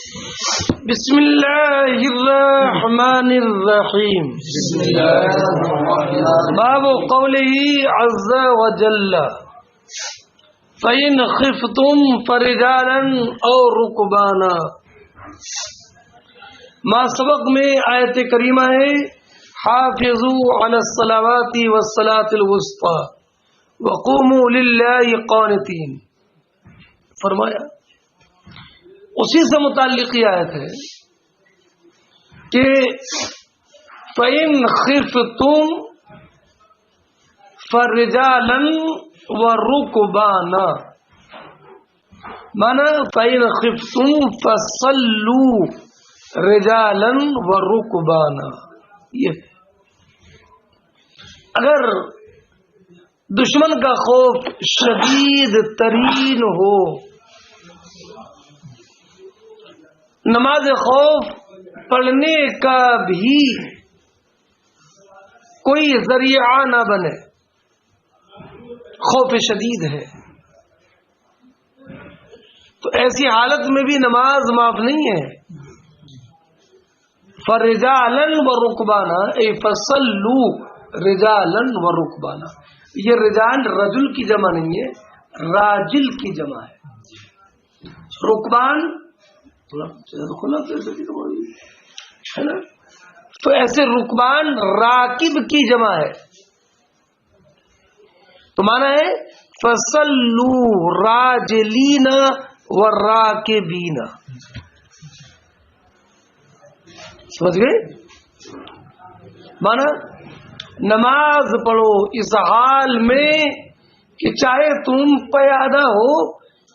بسم اللہ الرحمن الرحیم. باب قوله عز وجل فَإِنْ خِفْتُمْ فَرِجَالًا أَوْ رُكْبَانًا. ما سبق میں آیت کریمہ ہے حافظوا علی الصلوات والصلاة الوسطى وقوموا للہ قانتین. فرمایا اسی سے متعلق یہ آیت ہے کہ فَإِنْ خِفْتُمْ فَرِجَالًا وَرُكْبَانًا. مانا فَإِنْ خِفْتُمْ فَصَلُّوا رِجَالًا وَرُكْبَانًا. یہ اگر دشمن کا خوف شدید ترین ہو، نماز خوف پڑھنے کا بھی کوئی ذریعہ نہ بنے، خوف شدید ہے، تو ایسی حالت میں بھی نماز معاف نہیں ہے. فَرِجَالًا وَرُكْبَانًا اے فَصَلُّوا رِجَالًا وَرُكْبَانًا. یہ رجال رجل کی جمع نہیں ہے، راجل کی جمع ہے. رکبان ہے نا، تو ایسے رکبان راکب کی جمع ہے. تو مانا ہے فَصَلُّوا رَاجِلِينَ وَالرَّاكِبِينَ. سمجھ گئے؟ مانا نماز پڑھو اس حال میں کہ چاہے تم پیادہ ہو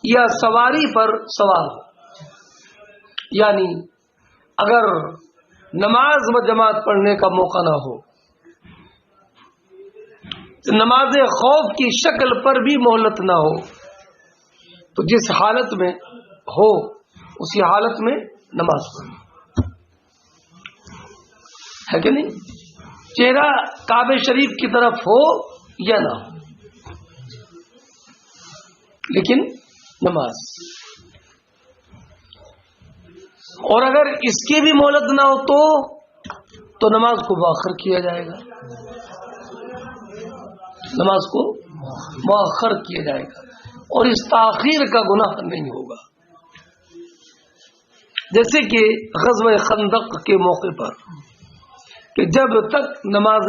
یا سواری پر سوار ہو. یعنی اگر نماز و جماعت پڑھنے کا موقع نہ ہو، نماز خوف کی شکل پر بھی مہلت نہ ہو، تو جس حالت میں ہو اسی حالت میں نماز پڑھو، ہے کہ نہیں؟ چہرہ کعبہ شریف کی طرف ہو یا نہ ہو، لیکن نماز. اور اگر اس کی بھی مہلت نہ ہو تو نماز کو مؤخر کیا جائے گا، نماز کو مؤخر کیا جائے گا، اور اس تاخیر کا گناہ نہیں ہوگا. جیسے کہ غزوہ خندق کے موقع پر کہ جب تک نماز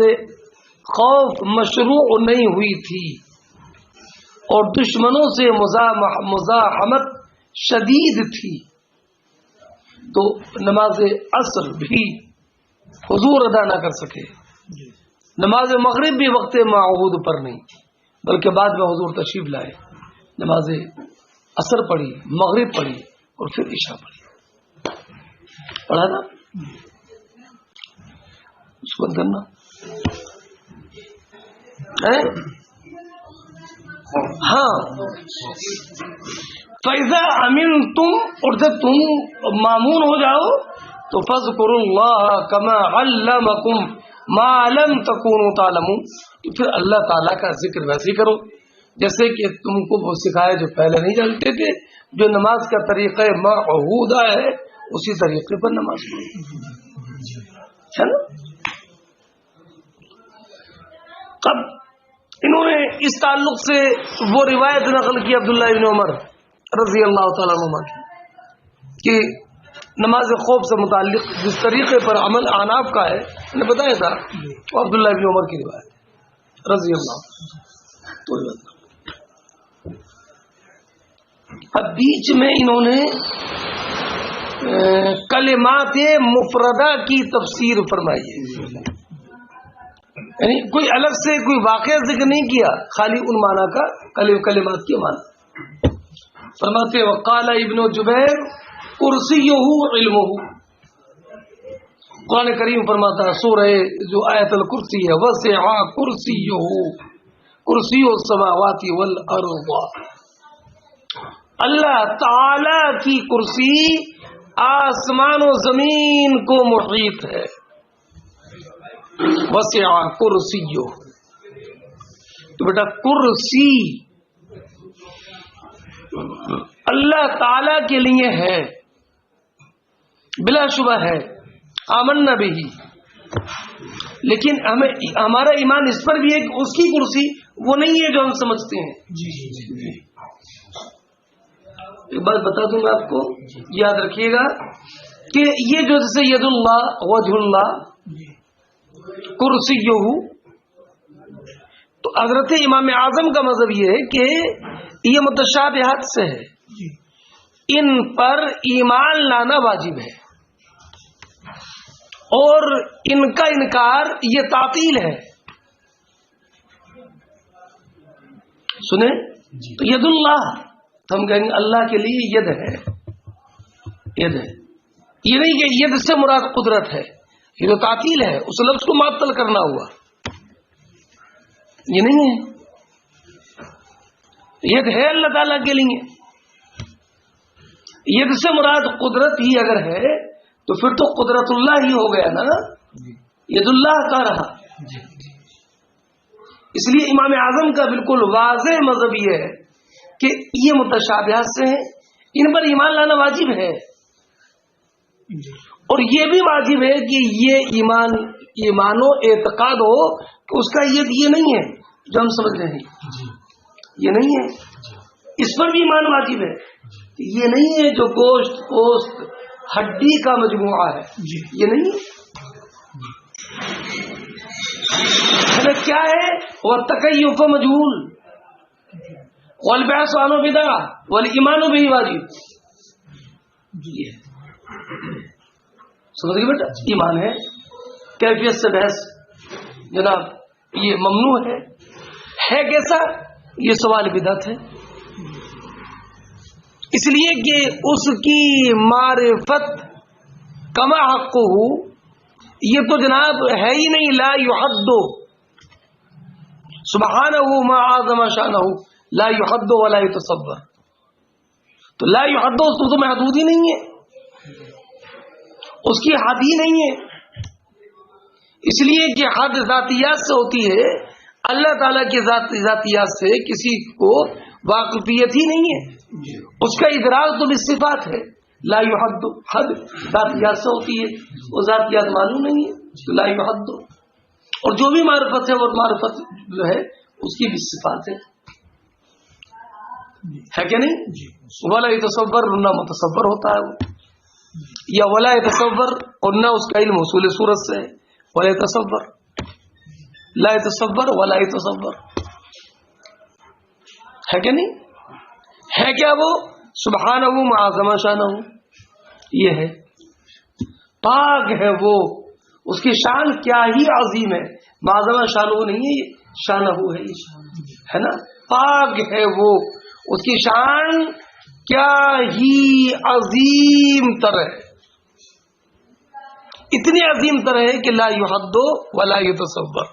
خوف مشروع نہیں ہوئی تھی اور دشمنوں سے مزاحمت شدید تھی، تو نماز عصر بھی حضور ادا نہ کر سکے. نماز مغرب بھی وقت معہود پر نہیں، بلکہ بعد میں حضور تشریف لائے، نماز عصر پڑھی، مغرب پڑھی اور پھر عشاء پڑھی. پڑھا نا اس کو کرنا ہاں. فَإِذَا أَمِنْتُمْ، اور جب تم مامون ہو جاؤ تو فَاذْكُرُوا اللَّهَ كَمَا عَلَّمَكُمْ مَا لَمْ تَكُونُوا تَعْلَمُونَ. پھر اللہ تعالیٰ کا ذکر ویسے ہی کرو جیسے کہ تم کو وہ سکھایا جو پہلے نہیں جانتے تھے. جو نماز کا طریقہ معہودہ ہے اسی طریقے پر نماز پڑھو، ہے نا. اب انہوں نے اس تعلق سے وہ روایت نقل کی عبداللہ ابن عمر رضی اللہ تعالیٰ عنہ کہ نماز خوف سے متعلق جس طریقے پر عمل احناف کا ہے میں نے بتایا تھا، وہ عبداللہ ابن عمر کی روایت رضی اللہ. تو اب بیچ میں انہوں نے کلمات مفردہ کی تفسیر فرمائی ہے، یعنی کوئی الگ سے کوئی واقعہ ذکر نہیں کیا، خالی ان معنی کا کلمات کے معنی. فرماتے وقال ابن جبیر کرسیہ علمہ. قرآن کریم فرماتا سورہ جو آیت الکرسی ہے وسع کرسیہ کرسی السماوات والارض. اللہ تعالی کی کرسی آسمان و زمین کو محیط ہے. وسع کرسیہ، تو بیٹا کرسی اللہ تعالی کے لیے ہے، بلا شبہ ہے، آمنا بھی، لیکن ہمیں ہمارا ایمان اس پر بھی ہے کہ اس کی کرسی وہ نہیں ہے جو ہم سمجھتے ہیں. ایک بات بتا دوں میں آپ کو، یاد رکھیے گا کہ یہ جو جیسے ید اللہ، وجہ اللہ، کرسیہ، تو حضرت امام اعظم کا مذہب یہ ہے کہ یہ متشابہات سے ہے، ان پر ایمان لانا واجب ہے، اور ان کا انکار یہ تعطیل ہے. سنیں تو ید اللہ، تو ہم کہیں گے اللہ کے لیے ید ہے، ید ہے، یہ نہیں کہ ید سے مراد قدرت ہے، یہ تو تعطیل ہے، اس لفظ کو معطل کرنا ہوا، یہ نہیں ہے. ید ہے اللہ تعالیٰ کے لیے، ید سے مراد قدرت ہی اگر ہے تو پھر تو قدرت اللہ ہی ہو گیا نا، ید اللہ کا رہا. اس لیے امام اعظم کا بالکل واضح مذہب یہ ہے کہ یہ متشابہات سے ہیں، ان پر ایمان لانا واجب ہے، اور یہ بھی واجب ہے کہ یہ ایمان و اعتقاد ہو کہ اس کا یہ نہیں ہے جو ہم سمجھ رہے ہیں، یہ نہیں ہے. اس پر بھی ایمان واجب ہے، یہ نہیں ہے جو گوشت پوست ہڈی کا مجموعہ ہے، یہ نہیں ہے. کیا ہے وہ تکیف مجہول، والبحث عنہ بدعہ والایمان به واجب. سمجھ گئے بیٹا؟ ایمان ہے، کیفیت سے بحث جناب یہ ممنوع ہے کیسا؟ یہ سوال بدعت ہے، اس لیے کہ اس کی معرفت کما حق ہو، یہ تو جناب ہے ہی نہیں. لا یحد سبحانہ ما اعظم شانہ لا یحد ولا یتصور، تو لا یحد اس کو تو محدود ہی نہیں ہے، اس کی حد ہی نہیں ہے. اس لیے کہ حد ذاتیات سے ہوتی ہے، اللہ تعالیٰ کی ذاتیات سے کسی کو واقفیت ہی نہیں ہے. اس کا ادراک تو بالصفات ہے، لا یحد حد ذاتیات سے ہوتی ہے، وہ ذاتیات معلوم نہیں ہے تو لا یحد. اور جو بھی معرفت ہے وہ معرفت جو ہے اس کی بالصفات ہے کہ نہیں؟ ولا يتصور نہ متصور ہوتا ہے وہ، یا ولا يتصور اور نہ اس کا علم حصول صورت سے ہے. ولا يتصور، لا يتصور ولا يتصور ہے کہ نہیں؟ ہے کیا وہ؟ سبحانہ معظم شانہ، یہ ہے، پاک ہے وہ، اس کی شان کیا ہی عظیم ہے. معظم شانہ نہیں ہے، شانہ ہے نا، پاک ہے وہ، اس کی شان کیا ہی عظیم تر ہے، اتنی عظیم تر ہے کہ لا یحد ولا یتصور،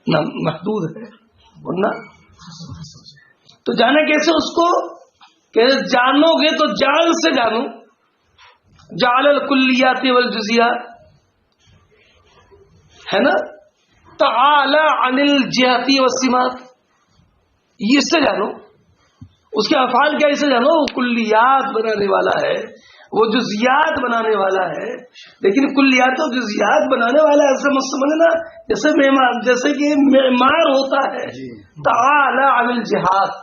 نہ محدود ہے ورنہ. تو جانا کیسے اس کو؟ کہ جانو گے تو جان سے جانو. جعل الکلیات والجزیات ہے نا، تعالی عن الجہات والسمات، یہ سے جانو. اس کے افعال کیا، اسے جانو. وہ کلیات بنانے والا ہے، وہ جزیات بنانے والا ہے. لیکن کلیات و جزیات بنانے والا ایسے مت سمجھنا جیسے کہ معمار ہوتا ہے. تعالی عن الجہات،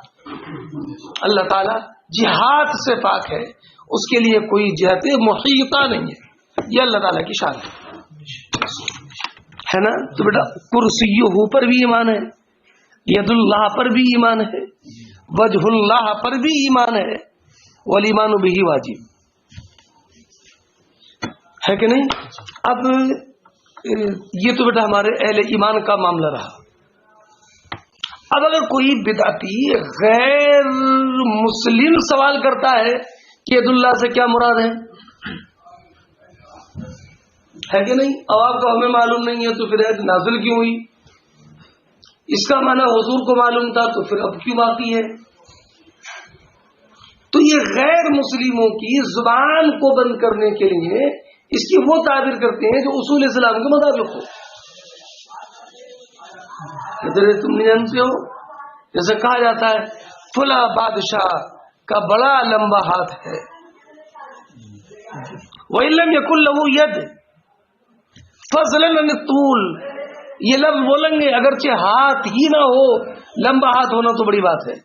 اللہ تعالی جہاد سے پاک ہے، اس کے لیے کوئی جہت محیطہ نہیں ہے، یہ اللہ تعالیٰ کی شان ہے نا. تو بیٹا کرسیہ پر بھی ایمان ہے، ید اللہ پر بھی ایمان ہے، وجہ اللہ پر بھی ایمان ہے، والایمان بہ واجب ہے کہ نہیں. اب یہ تو بیٹا ہمارے اہل ایمان کا معاملہ رہا. اب اگر کوئی بدعتی غیر مسلم سوال کرتا ہے کہ ید اللہ سے کیا مراد ہے کہ نہیں، اب آپ کو ہمیں معلوم نہیں ہے تو پھر آیت نازل کیوں ہوئی؟ اس کا معنی حضور کو معلوم تھا تو پھر اب کیوں باقی ہے؟ تو یہ غیر مسلموں کی زبان کو بند کرنے کے لیے اس کی وہ تعبیر کرتے ہیں جو اصول اسلام کے مطابق ہو. تم نہیں جانتے ہو، جیسے کہا جاتا ہے فلاں بادشاہ کا بڑا لمبا ہاتھ ہے، وَإِلَّمْ يَكُنْ لَهُ يَدْ فَضْلًا عَنِ الطُّولِ، یہ لفظ بولیں گے اگرچہ ہاتھ ہی نہ ہو، لمبا ہاتھ ہونا تو بڑی بات ہے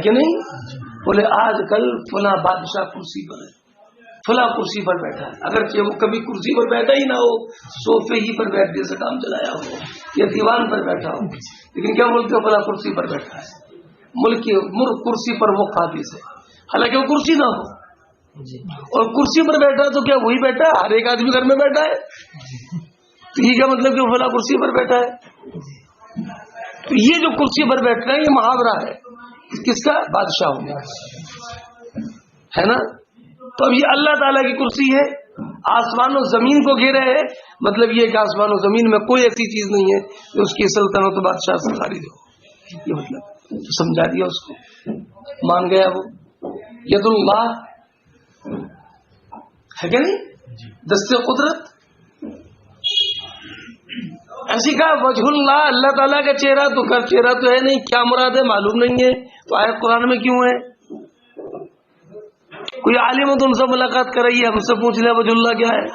کہ نہیں؟ بولے آج کل فلاں بادشاہ کرسی پر ہے، فلاں کرسی پر بیٹھا ہے، اگرچہ وہ کبھی کرسی پر بیٹھا ہی نہ ہو، صوفے ہی پر بیٹھ جیسے کام چلایا ہو یا دیوان پر بیٹھا ہو، لیکن کیا بولتے ہو؟ فلاں کرسی پر بیٹھا ہے، ملک کرسی پر وہ قابض ہے، حالانکہ وہ کرسی نہ ہو، اور کرسی پر بیٹھا تو کیا وہی بیٹھا ہے؟ ہر ایک آدمی گھر میں بیٹھا ہے، تو یہ کیا مطلب کہ وہ فلاں کرسی پر بیٹھا ہے؟ تو یہ جو کرسی پر بیٹھنا ہے یہ محاورہ ہے کس کا؟ بادشاہ ہونے ہے نا. تو اب یہ اللہ تعالیٰ کی کرسی ہے، آسمان و زمین کو گھیرا ہے، مطلب یہ کہ آسمان و زمین میں کوئی ایسی چیز نہیں ہے جو اس کی سلطنت و بادشاہ سے خارج ہو. یہ مطلب سمجھا دیا اس کو، مان گیا وہ. ید اللہ ہے کہ نہیں؟ دست قدرت. ایسی کہا وجہ اللہ، اللہ تعالیٰ کا چہرہ، تو کر چہرہ تو ہے نہیں، کیا مراد ہے معلوم نہیں ہے، تو آیت قرآن میں کیوں ہے؟ کوئی عالم ہو تو ان سے ملاقات کرائیے، ہم سے پوچھ لیں وجہ اللہ کیا ہے،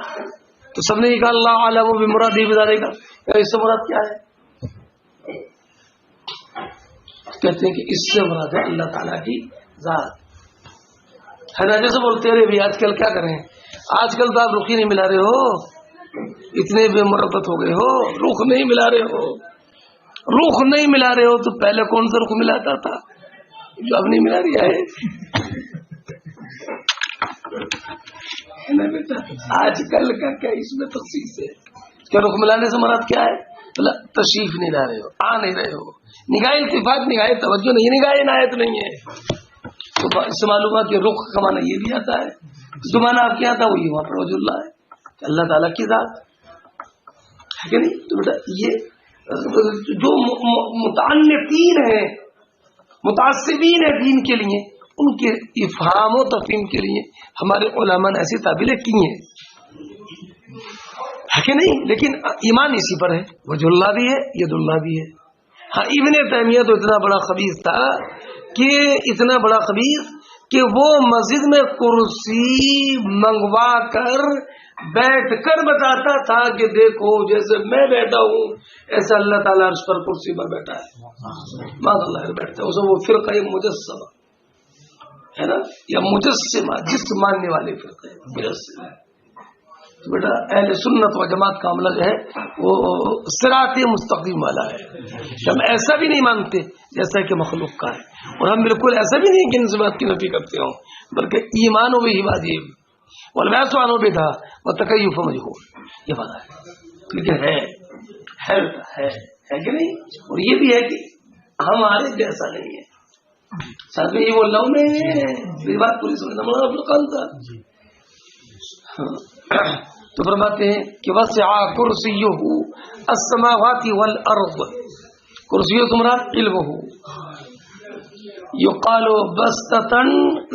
تو سب نے کہا اللہ عالم بمراد بذالک کا، اس سے مراد کیا ہے؟ کہتے ہیں کہ اس سے مراد ہے اللہ تعالیٰ کی ذات ہے نا. جیسے بولتے ہیں بھی آج کل کیا کریں، آج کل تو آپ رخ ہی نہیں ملا رہے ہو، اتنے بے مربت ہو گئے ہو، رخ نہیں ملا رہے ہو. رخ نہیں ملا رہے ہو تو پہلے کون سا رخ ملاتا تھا جو اب نہیں ملا رہا ہے؟ آج کل کا کیا اس میں تخصیص ہے؟ کیا رخ ملانے سے مراد کیا ہے؟ تشریف نہیں لا رہے ہو، آ نہیں رہے ہو، نگاہ التفات، نگاہ توجہ نہیں، نگاہ عنایت نہیں ہے. تو اس سے معلوم ہے کہ رخ کا معنی یہ بھی آتا ہے، جو معنی آپ کے آتا ہے وہی وہاں پر وجہ اللہ ہے، اللہ تعالیٰ کی ذات ہے کہ نہیں. تو بیٹا یہ جو متعلقین ہیں، متعصبین ہیں دین کے لیے، ان کے افہام و تفہیم کے لیے ہمارے علماء نے ایسی تعبیریں کی ہیں ہے کہ نہیں. لیکن ایمان اسی پر ہے، وجہ اللہ بھی ہے، ید اللہ بھی ہے. ہاں ابن تیمیہ تو اتنا بڑا خبیث تھا کہ اتنا بڑا خبیث کہ وہ مسجد میں کرسی منگوا کر بیٹھ کر بتاتا تھا کہ دیکھو جیسے میں بیٹھا ہوں ایسا اللہ تعالیٰ عرش پر کرسی پر بیٹھا ہے، ماذا اللہ بیٹھتا ہے. اسے وہ فرقہ مجسمہ ہے نا، یا مجسمہ، جسم ماننے والے فرقہ مجسمہ. تو بیٹا اہل سنت و جماعت کا عمل ہے وہ صراط مستقیم والا ہے. ہم ایسا بھی نہیں مانتے جیسا کہ مخلوق کا ہے، اور ہم بالکل ایسا بھی نہیں کہ ان سے بات کی نفی کرتے ہوں، بلکہ ایمان و بھی واجب والبحث عنہ بدعہ وتکیف مجہول، یہ بات ہے. ٹھیک ہے کہ نہیں. اور یہ بھی ہے کہ ہمارے جیسا نہیں ہے. ساتھ میں یہ بول رہا ہوں میں، یہ بات پوری سمجھنا مولانا عبدالقادر صاحب. تو فرماتے ہیں کہ وسع کرسیہ السماوات والارض، کرسیہ تمہارا علمہ، یقال بسطتا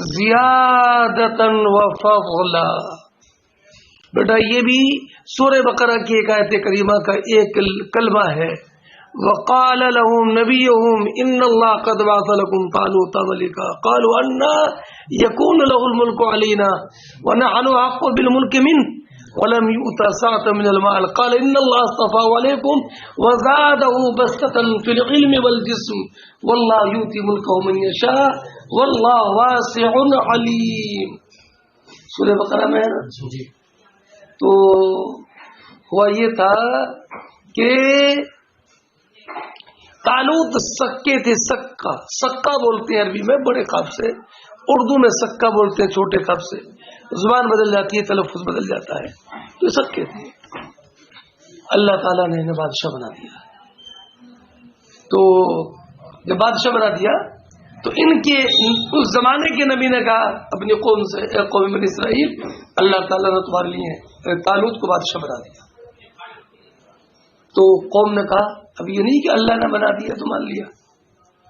زیادتا وفضلا. بیٹا یہ بھی سورہ بقرہ کی ایک آیت کریمہ کا ایک کلمہ ہے. وقال لهم نبيهم ان الله قد بعث لكم طالوت ملكا قالوا ان يكون له الملك علينا ونحن احق بالملك منه ولم يؤت سعة من المال قال ان الله اصطفاه عليكم وزاده بسطة في العلم والجسم والله يؤتي ملكه من يشاء والله واسع عليم. سورہ بقرہ میں ہے نا. تو ہوا یہ تھا کہ طالوت سکے تھے، سکا بولتے ہیں عربی میں بڑے قاف سے، اردو میں سکا بولتے ہیں چھوٹے قاف سے. زبان بدل جاتی ہے، تلفظ بدل جاتا ہے. تو سکے تھے، اللہ تعالیٰ نے انہیں بادشاہ بنا دیا. تو جب بادشاہ بنا دیا تو ان کے اس زمانے کے نبی نے کہا اپنی قوم سے، اے قوم بنی اسرائیل، اللہ تعالیٰ نے تمہارے لیے طالوت کو بادشاہ بنا دیا. تو قوم نے کہا اب یہ نہیں کہ اللہ نے بنا دیا تو مان لیا،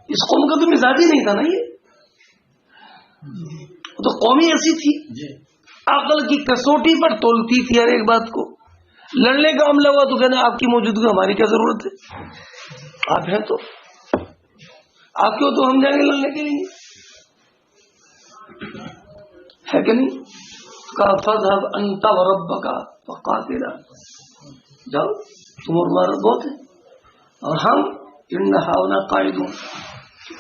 اس قوم کا تو مزاج ہی نہیں تھا نا. یہ تو قومی ایسی تھی، عقل کی کسوٹی پر تولتی تھی ہر ایک بات کو. لڑنے کا معاملہ ہوا تو کہنا آپ کی موجودگی ہماری کیا ضرورت ہے، آپ ہیں تو آپ کیوں، تو ہم جائیں گے لڑنے کے لیے. ہے کہ نہیں؟ کہا فذهب انت وربک فقاتلا، جاؤ تم اور تمہارا بہت ہے، اور ہم ان ہاؤنا قاعدون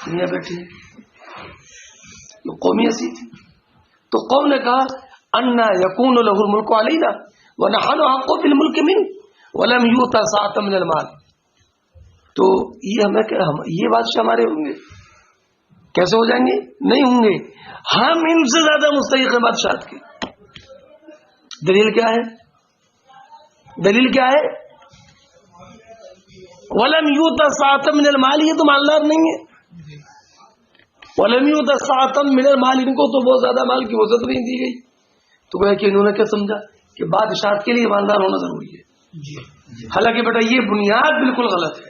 دنیا بیٹھے ہیں. یہ قومی ایسی تھی. تو قوم نے کہا انا یکون له الملک علینا ونحن احق بالملک منه ولم یؤت ساعة من المال. تو یہ بادشاہ ہمارے ہوں گے؟ کیسے ہو جائیں گے؟ نہیں ہوں گے، ہم ان سے زیادہ مستحق ہیں بادشاہت کے. دلیل کیا ہے؟ دلیل کیا ہے؟ وَلَمْ يُؤْتَ سَاعَةً مِنَ الْمَالِ، یہ تو مالدار نہیں ہے. وَلَمْ يُؤْتَ سَاعَةً مِنَ الْمَالِ، ان کو تو بہت زیادہ مال کی وسعت نہیں دی گئی. تو کہ انہوں نے کیا سمجھا کہ بادشاہت کے لیے مالدار ہونا ضروری ہے. حالانکہ بیٹا یہ بنیاد بالکل غلط ہے.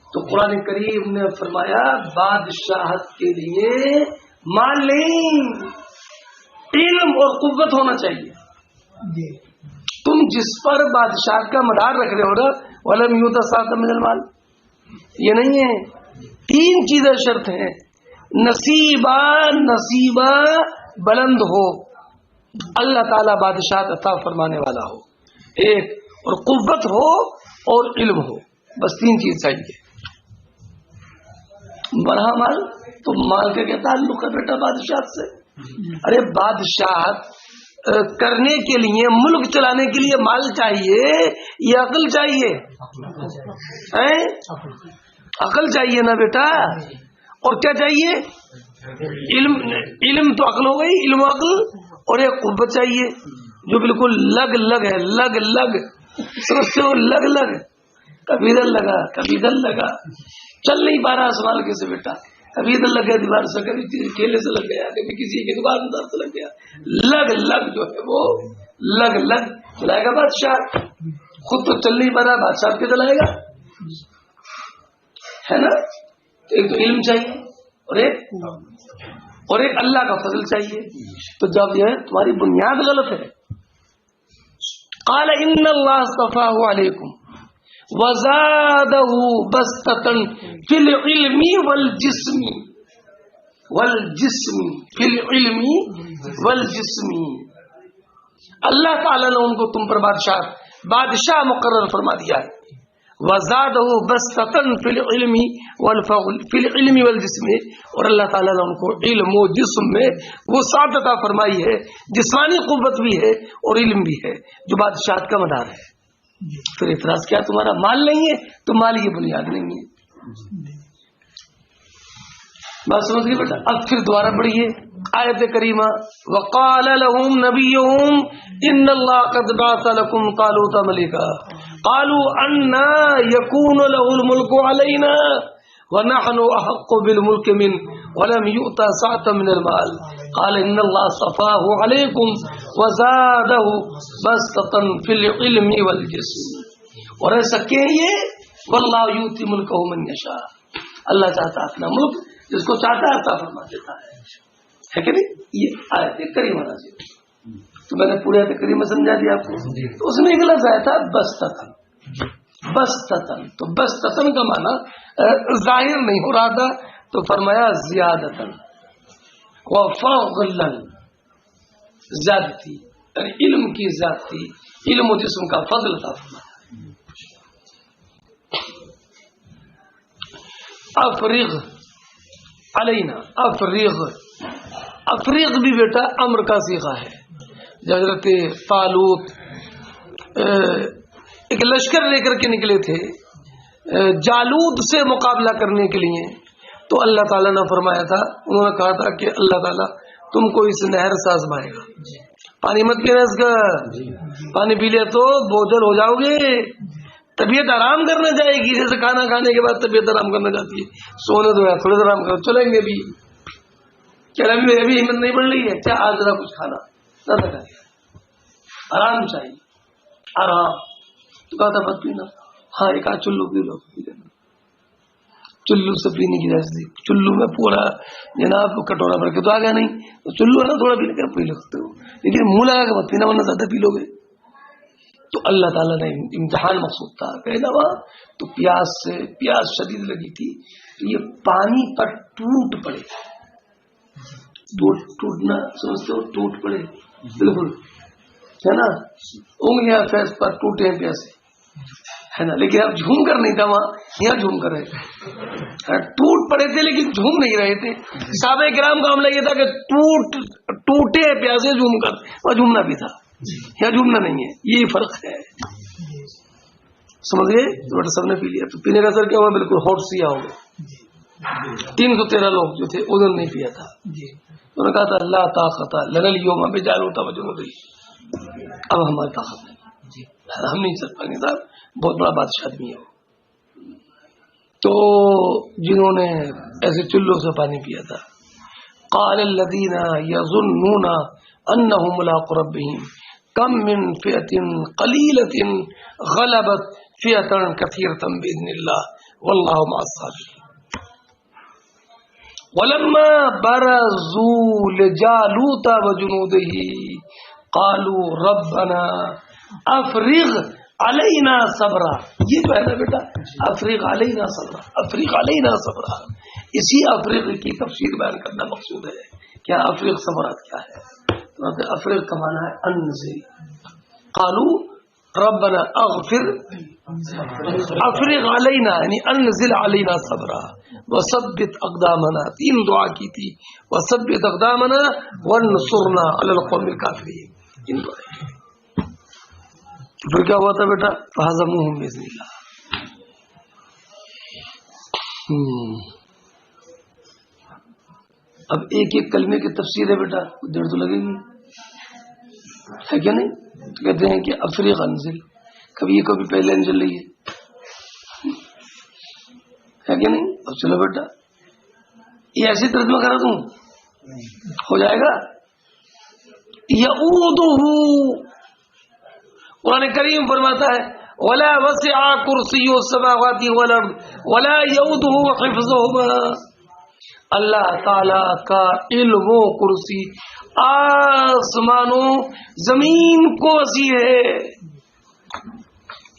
تو قرآن کریم نے فرمایا بادشاہت کے لیے مال نہیں، علم اور قوت ہونا چاہیے. تم جس پر بادشاہت کا مدار رکھ رہے ہو نا وَلَمْ يُؤْتَ سَاعَةً مِنَ الْمَالِ، یہ نہیں ہے. 3 چیزیں شرط ہیں، نصیبہ بلند ہو، اللہ تعالی بادشاہت عطا فرمانے والا ہو، ایک، اور قوت ہو اور علم ہو. بس 3 چیز چاہیے. بڑا مال تو مال کا کیا تعلق ہے بیٹا بادشاہت سے؟ ارے بادشاہت کرنے کے لیے، ملک چلانے کے لیے مال چاہیے یا عقل چاہیے؟ عقل چاہیے نا بیٹا. اور کیا چاہیے؟ علم تو عقل ہو گئی، علم و عقل، اور ایک قوت چاہیے جو بالکل لگ ہے. لگ سمجھتے ہو؟ لگ کبھی ادھر لگا کبھی ادھر لگا، چل نہیں پا رہا سوال کیسے بیٹا. کبھی ادھر لگ گیا دیوار سے، کبھی ٹھیلے سے لگ گیا، کبھی کسی کی دکاندار سے لگ گیا. لگ جو ہے وہ لگ چلائے گا بادشاہ. خود تو چل نہیں پا رہا، بادشاہ کے چلائے گا، ہے نا. ایک تو علم چاہیے اور ایک اللہ کا فضل چاہیے. تو جب یہ تمہاری بنیاد غلط ہے. قال ان اللہ اصطفاہ علیکم وزادہ بسطۃ فی العلم والجسم فی العلم والجسم. اللہ تعالیٰ نے ان کو تم پر بادشاہ مقرر فرما دیا ہے. وزادہ بسطۃ فی العلم والجسم، اور اللہ تعالیٰ نے ان کو علم و جسم میں وسعت عطا فرمائی ہے. جسمانی قوت بھی ہے اور علم بھی ہے جو بادشاہت کا مدار ہے. پھر اعتراض کیا تمہارا مال نہیں ہے؟ تو مال کی بنیاد نہیں ہے. بات سمجھ گئے بیٹا؟ اب پھر دوبارہ پڑھیے آیت کریمہ. وقال لهم نبيهم ان الله قد بعث لكم طالوت ملكا قالوا انا يكون له الملك علينا ونحن احق بالملك منه ولم يؤت سعة من المال قال ان الله اصطفاه عليكم وزاده بسطة في العلم والجسم. اور ایسا کہیے واللہ یؤتی ملکہ من یشاء، اللہ چاہتا ہے اپنا ملک جس کو چاہتا ہے عطا فرما دیتا ہے کہ نہیں. یہ آیت کریمہ نازل. تو میں نے پورے آیت کریمہ سمجھا دیا آپ کو. تو اس میں ایک لفظ آیا تھا بسطتن. تو بسطتن کا معنی ظاہر نہیں ہو رہا تھا، تو فرمایا زیادتن وفضلن، زیادتی یعنی علم کی زیادتی، علم و جسم کا فضل تھا. افریغ علینا، افریغ بھی بیٹا امر کا صیغہ ہے. حضرت طالوت ایک لشکر لے کر کے نکلے تھے جالوت سے مقابلہ کرنے کے لیے. تو اللہ تعالیٰ نے فرمایا تھا، انہوں نے کہا تھا کہ اللہ تعالیٰ تم کو اس نہر سے آزمائے گا. پانی مت پینا اس کا، پانی پی لے تو بوجھل ہو جاؤ گے. طبیعت آرام کرنے جائے گی، جیسے کھانا کھانے کے بعد طبیعت آرام کرنے جاتی ہے. سونے دو یا تھوڑے دیر آرام کرو، چلیں گے بھی. کیا ابھی ہمت نہیں بڑھ رہی ہے؟ کیا آج ذرا کچھ کھانا نہ تھا، آرام چاہیے، آرام. تو کہا تھا مت پینا. ہاں ایک آدھ چلو پی لو، پی لینا. چلو سے پینے کی جیسے چلو میں پورا جناب کٹورا بھر کے تو آ گیا نہیں، تو چلو ہے نا تھوڑا پی لے پی سکتے ہو، لیکن منہ لگا کے مت پینا ورنہ زیادہ پی لو گے. تو اللہ تعالیٰ نے امتحان مقصود تھا. کہنا ہوا تو پیاس شدید لگی تھی، تو یہ پانی پر ٹوٹ پڑے. ٹوٹنا سمجھتے ہو، ٹوٹ پڑے بالکل ہے نا، انگلیاں فیس پر ٹوٹے پیسے ہے نا، لیکن اب جھوم کر نہیں تھا وہاں، یہاں جھوم کر رہے تھے، ٹوٹ پڑے تھے لیکن جھوم نہیں رہے تھے. صحابہ کرام کا معاملہ یہ تھا کہ ٹوٹے پیاسے جھوم کر، اور جھومنا بھی تھا، یہاں جھومنا نہیں ہے، یہی فرق ہے. سمجھ گئے؟ بیٹا سب نے پی لیا تو پینے کا اثر کیا ہوا؟ بالکل ہوٹ سیا ہو گیا. 313 لوگ جو تھے انہوں نے نہیں پیا تھا. انہوں نے کہا تھا اللہ طاقت لنا اليوم بجالوت وجنودہ، اب ہماری طاقت نہیں، ہم نہیں چل پائیں گے. صاحب بہت بڑا بادشاہ آدمی ہے. تو جنہوں نے ایسے چلوں سے پانی پیا تھا، قال الذين يظنون انهم ملاقو ربهم كم من فئة قليلة غلبت فئة كثيرة بإذن الله والله مع الصابرين. ولما برزوا لجالوت وجنوده قالوا ربنا افرغ علینا صبرا. یہ جو ہے نا بیٹا افریق علینا صبرا، افریق علینا صبرا، اسی افریق کی تفسیر بیان کرنا مقصود ہے. کیا افریق صبرات کیا ہے؟ افریق کا معنی ہے انزل. قالوا ربنا اغفر افریق علینا یعنی انزل علینا صبرا وثبت اقدامنا. 3 دعا کی تھی، وثبت اقدامنا وانصرنا علی القوم الکافرین. ان دعا کی پھر کیا ہوا تھا بیٹا؟ فہزموہم باذن اللہ. اب ایک ایک کلمے کی تفسیر ہے بیٹا، دیر تو لگے گی ہے کیا نہیں؟ تو کہتے ہیں کہ افریق انزل، کبھی یہ کبھی پہلے انزل رہی ہے کیا نہیں؟ اب چلو بیٹا یہ ایسی ترجمہ کرا تم ہو جائے گا. یعودہ، قرآن کریم فرماتا ہے ولا وسع کرسی السماوات والارض ولا یؤوده حفظهما. اللہ تعالی کا علم و کرسی آسمانوں زمین کو وسیع ہے.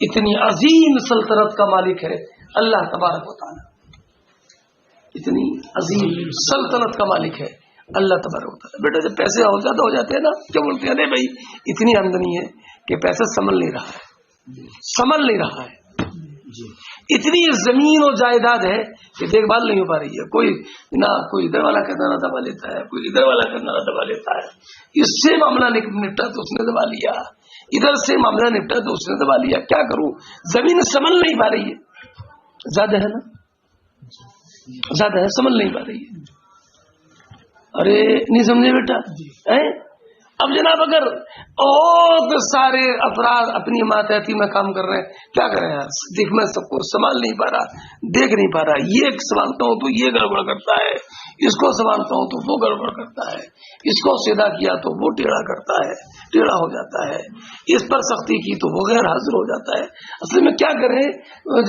اتنی عظیم سلطنت کا مالک ہے اللہ تبارک و تعالی، اتنی عظیم سلطنت کا مالک ہے اللہ تبارک و تعالی. بیٹا جب پیسے زیادہ ہو جاتے ہیں نا، کیا بولتے ہیں ارے بھائی اتنی آمدنی ہے کہ پیسہ سنبھل نہیں رہا ہے، سنبھل نہیں رہا ہے. اتنی زمین و جائیداد ہے کہ دیکھ بھال نہیں ہو پا رہی ہے. کوئی ادھر والا کرنا دبا لیتا ہے، کوئی ادھر والا کرنا دبا لیتا ہے. اس سے معاملہ نپٹا تو اس نے دبا لیا، ادھر سے معاملہ نپٹا تو اس نے دبا لیا. کیا کروں؟ زمین سنبھل نہیں پا رہی ہے. زیادہ ہے نا، زیادہ ہے، سنبھل نہیں پا رہی ہے. ارے نہیں سمجھے بیٹا؟ اب جناب اگر اور سارے افراد اپنی ماتحتی میں کام کر رہے ہیں، کیا کریں یار؟ دیکھ میں سب کو سنبھال نہیں پا رہا، دیکھ نہیں پا رہا. یہ سنبھالتا ہوں تو یہ گڑبڑ کرتا ہے، اس کو سنبھالتا ہوں تو وہ گڑبڑ کرتا ہے، اس کو سیدھا کیا تو وہ ٹیڑھا کرتا ہے، ٹیڑھا ہو جاتا ہے، اس پر سختی کی تو وہ غیر حاضر ہو جاتا ہے. اصل میں کیا کریں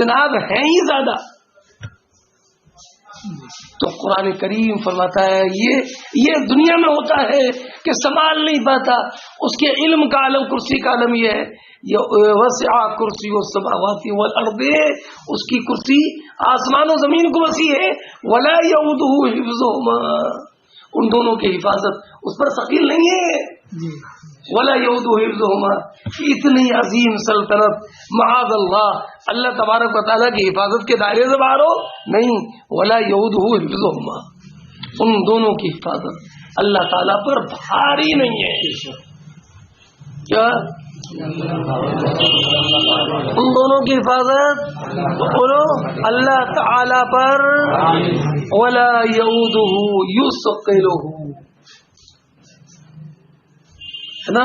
جناب، ہیں ہی زیادہ. تو قرآن کریم فرماتا ہے یہ دنیا میں ہوتا ہے کہ سنبھال نہیں پاتا. اس کے علم کا عالم، کرسی کا عالم یہ ہے. یہ وسع کرسی السماوات والارض، اس کی کرسی آسمان و زمین کو وسیع ہے. ولا یؤودہ حفظہما، ان دونوں کی حفاظت اس پر ثقیل نہیں ہے. ولا یؤودہ حفظہما، اتنی عظیم سلطنت معاذ اللہ، اللہ تبارک و تعالیٰ کی حفاظت کے دائرے سے باہر ہو نہیں. ولا یؤودہ حفظہما، ان دونوں کی حفاظت اللہ تعالیٰ پر بھاری نہیں ہے. کیا ان دونوں کی حفاظت بولو اللہ تعالیٰ پر. ولا یؤودہ یثقلہ، ہے نا.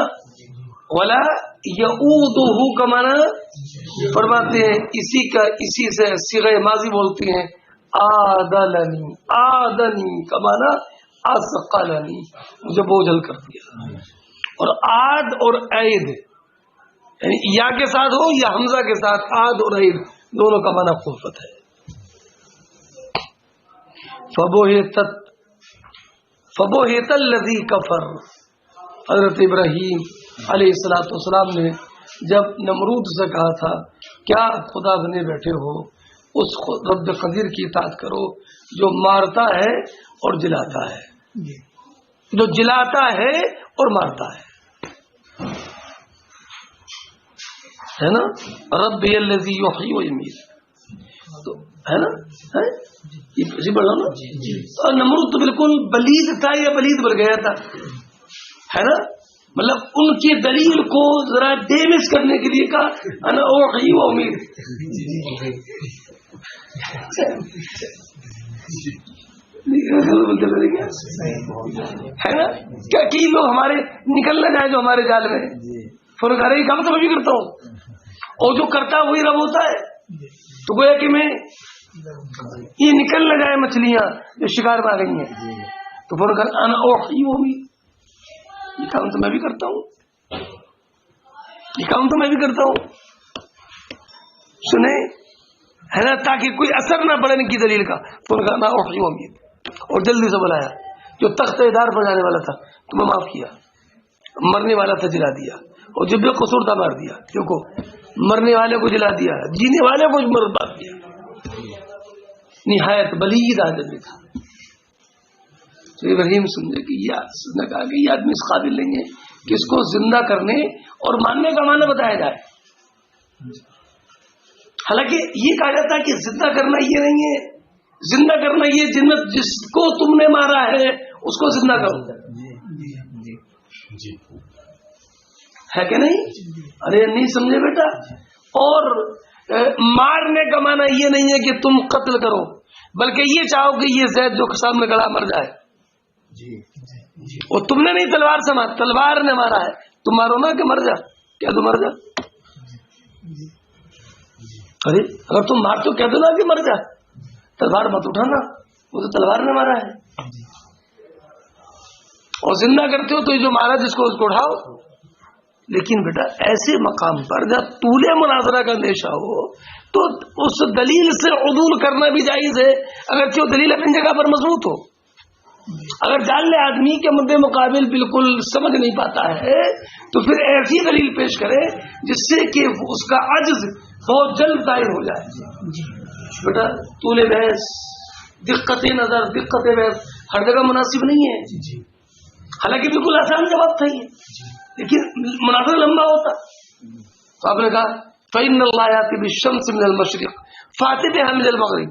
ولا یؤودہ کا معنی فرماتے ہیں اسی سے صیغہ ماضی بولتے ہیں آدلنی. آدنی کا معنی اثقلنی، مجھے بوجھل کر دیا. اور آد اور عید یعنی یا کے ساتھ ہو یا حمزہ کے ساتھ، آد اور عید دونوں کا معنی خلفت ہے. فبہت الذی کفر، حضرت ابراہیم علیہ الصلوۃ والسلام نے جب نمرود سے کہا تھا کیا خدا بنے بیٹھے ہو، اس رب قدیر کی اطاعت کرو جو مارتا ہے اور جلاتا ہے. جو جلاتا ہے اور مارتا ہے نا. ربی الذی یحیی و یمیت، تو ہے نا، یہ بڑھا نا. اور نمرود تو بالکل بلید تھا یا بلید بن گیا تھا، ہے نا. مطلب ان کی دلیل کو ذرا ڈیمیج کرنے کے لیے کہا انا اوحی و امید. ہے نا، کیا کہ لوگ ہمارے نکل نہ جائے جو ہمارے جال میں. فوراً کہہ رہے کام تو میں بھی کرتا ہوں، اور جو کرتا ہے وہی رب ہوتا ہے. تو گویا کہ میں یہ نکل نہ جائے مچھلیاں جو شکار میں آ گئی ہیں، تو فوراً کہا انا اوحی و امید. یہ کام تو میں بھی کرتا ہوں، یہ کام تو میں بھی کرتا ہوں. سنیں، ہے نا، تاکہ کوئی اثر نہ پڑے ان کی دلیل کا. فوراً کہا انا اوحی و امید، اور جلدی سے بلایا. جو تخت دار پر جانے والا تھا تمہیں معاف کیا، مرنے والا تھا جلا دیا، اور جب بھی قصور تھا مار دیا. دیکھو، مرنے والے کو جلا دیا، جینے والے کو برباد کیا. نہایت بلید آدمی تھا. تو ابراہیم سمجھے کہ نے کہا کہ یہ آدمی اس قابل نہیں ہے کہ اس کو زندہ کرنے اور ماننے کا معنی بتایا جائے. حالانکہ یہ کہا جاتا ہے کہ زندہ کرنا یہ نہیں ہے، زندہ کرنا یہ جنت جس کو تم نے مارا ہے اس کو زندہ کرو. ہے کہ نہیں؟ ارے نہیں سمجھے بیٹا. اور مارنے کا معنی یہ نہیں ہے کہ تم قتل کرو، بلکہ یہ چاہو کہ یہ زید جو سامنے کھڑا مر جائے. اور تم نے نہیں تلوار سے مارا، تلوار نے مارا ہے. تم مارو نا کہ مر جا. کیا تو مر جا. ارے اگر تم مار تو کہہ دو نا کہ مر جا، تلوار مت اٹھانا، وہ تو تلوار نے مارا ہے. اور زندہ کرتے ہو تو جو مارا جس کو اس کو اٹھاؤ. لیکن بیٹا ایسے مقام پر جب طول مناظرہ کا اندیشہ ہو تو اس دلیل سے عدول کرنا بھی جائز ہے، اگرچہ وہ دلیل اپنی جگہ پر مضبوط ہو. اگر جان لے آدمی کے مد مقابل بالکل سمجھ نہیں پاتا ہے تو پھر ایسی دلیل پیش کرے جس سے کہ اس کا عجز بہت جلد ظاہر ہو جائے. بیٹا طول بحث، دقت نظر، دقت بحث ہر جگہ مناسب نہیں ہے. حالانکہ بالکل آسان جواب تھا یہ، لیکن مناظر لمبا ہوتا. تو آپ نے کہا فَإِنَّ اللَّهَ يَأْتِي بِالشَّمْسِ مِنَ الْمَشْرِقِ فَأْتِ بِهَا مِنَ الْمَغْرِبِ.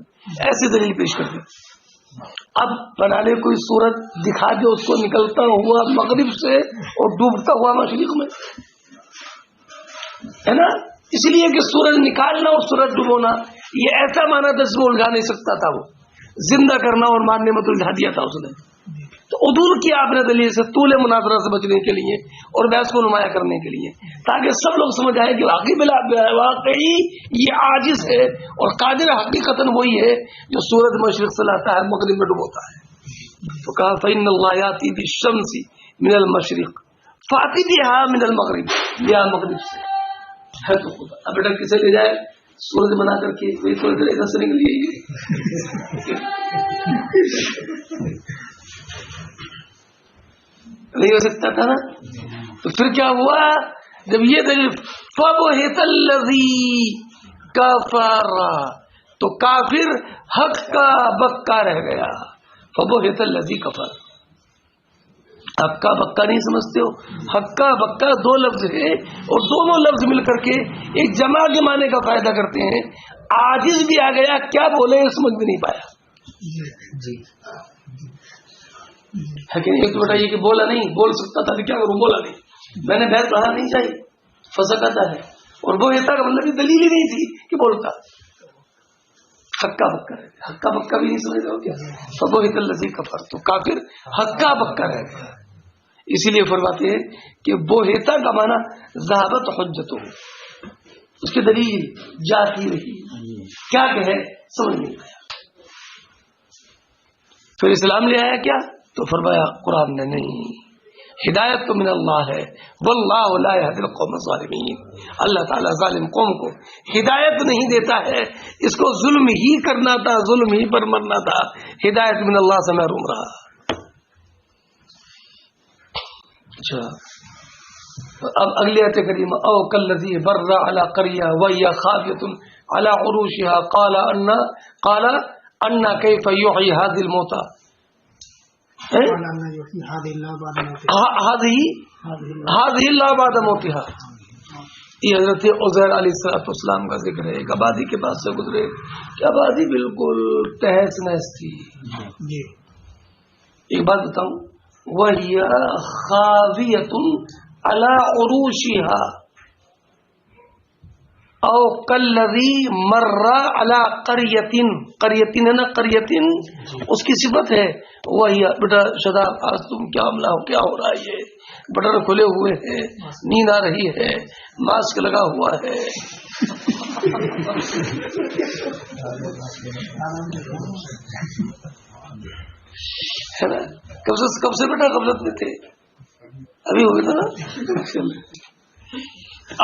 ایسی دلیل پیش کر دی. اب بنا لے کوئی سورج دکھا دے اس کو نکلتا ہوا مغرب سے اور ڈوبتا ہوا مشرق میں، ہے نا. اس لیے کہ سورج نکالنا اور سورج ڈبونا یہ ایسا مانا تھا جس میں الجھا نہیں سکتا تھا. وہ زندہ کرنا اور مارنے میں تو الجھا دیا تھا اس نے. تو عدول کیا آپ نے دلیل سے طول مناظرہ سے بچنے کے لیے اور بحث کو نمایاں کرنے کے لیے، تاکہ سب لوگ سمجھ آئے کہ واقعی یہ عاجز ہے اور قادر حقیقتاً وہی ہے جو سورج مشرق سے لاتا ہے مغرب میں ڈبوتا ہے. تو کہا فإن اللہ یاتی بالشمس من المشرق فاتی بها من المغرب، یا مغرب سے ہے تو خدا. اب بیٹا کسے لے جائے سورج بنا کر کے کوئی تھوڑی دیر ادھر سے نکل گئی. نہیں ہو سکتا تھا نا. تو پھر کیا ہوا جب یہ دلیل فَبُهِتَ الَّذِي كَفَرَ، تو کافر حق کا بکا رہ گیا. فَبُهِتَ الَّذِي كَفَرَ، حق کا بکا نہیں سمجھتے ہو؟ حق کا بکا دو لفظ ہے اور دونوں لفظ مل کر کے ایک جمع کے معنی کا فائدہ کرتے ہیں. عاجز بھی آ گیا، کیا بولے سمجھ بھی نہیں پایا. لیکن ایک تو بتائیے کہ بولا نہیں، بول سکتا تھا کہ کیا کروں، بولا نہیں، میں نے بحث پڑھا نہیں چاہیے، فسکتا ہے. اور وہ ایسا کا مطلب دلیل ہی نہیں تھی کہ بولتا. ہکا بکا رہ گیا. ہکا بکا بھی نہیں سمجھ رہے ہو کیا؟ فبوہت الذی کفر، تو کافر ہکا بکا رہ گیا. اسی لیے فرماتے ہیں کہ بوہتا کا معنی ذہبت حجتہ، اس کی دلیل جاتی رہی، کیا کہے سمجھ نہیں آیا. پھر اسلام لے آیا کیا؟ تو فرمایا قرآن نے نہیں، ہدایت تو من اللہ ہے، واللہ لا یہدی القوم الظالمین. اللہ تعالیٰ ظالم قوم کو ہدایت نہیں دیتا ہے. اس کو ظلم ہی کرنا تھا، ظلم ہی پر مرنا تھا. ہدایت من اللہ سے محروم رہا. اچھا اب اگلی آیت کریمہ او کالذی بر علی قریہ وہی خاویۃ علی عروشها قال ان کیف یحیی هذه الموتى هذه لا بعد موتها. یہ حضرت عزیر علیہ السلام کا ذکر ہے. ایک آبادی کے پاس سے گزرے کہ آبادی بالکل تہس نہس تھی. ایک بات بتاؤں, وَهِيَ خَاوِيَةٌ عَلَىٰ عُرُوشِهَا او کالذی مر علی قریۃ. قریۃ ہے نا, قریۃ اس کی صفت ہے. وہی بیٹا شاداب آج تم کیا عملہ ہو, کیا ہو رہا ہے, یہ بٹن کھلے ہوئے ہیں, نیند آ رہی ہے, ماسک لگا ہوا ہے. ہے نا, کب سے بیٹا غفلت میں تھے, ابھی ہو گیا تھا نا.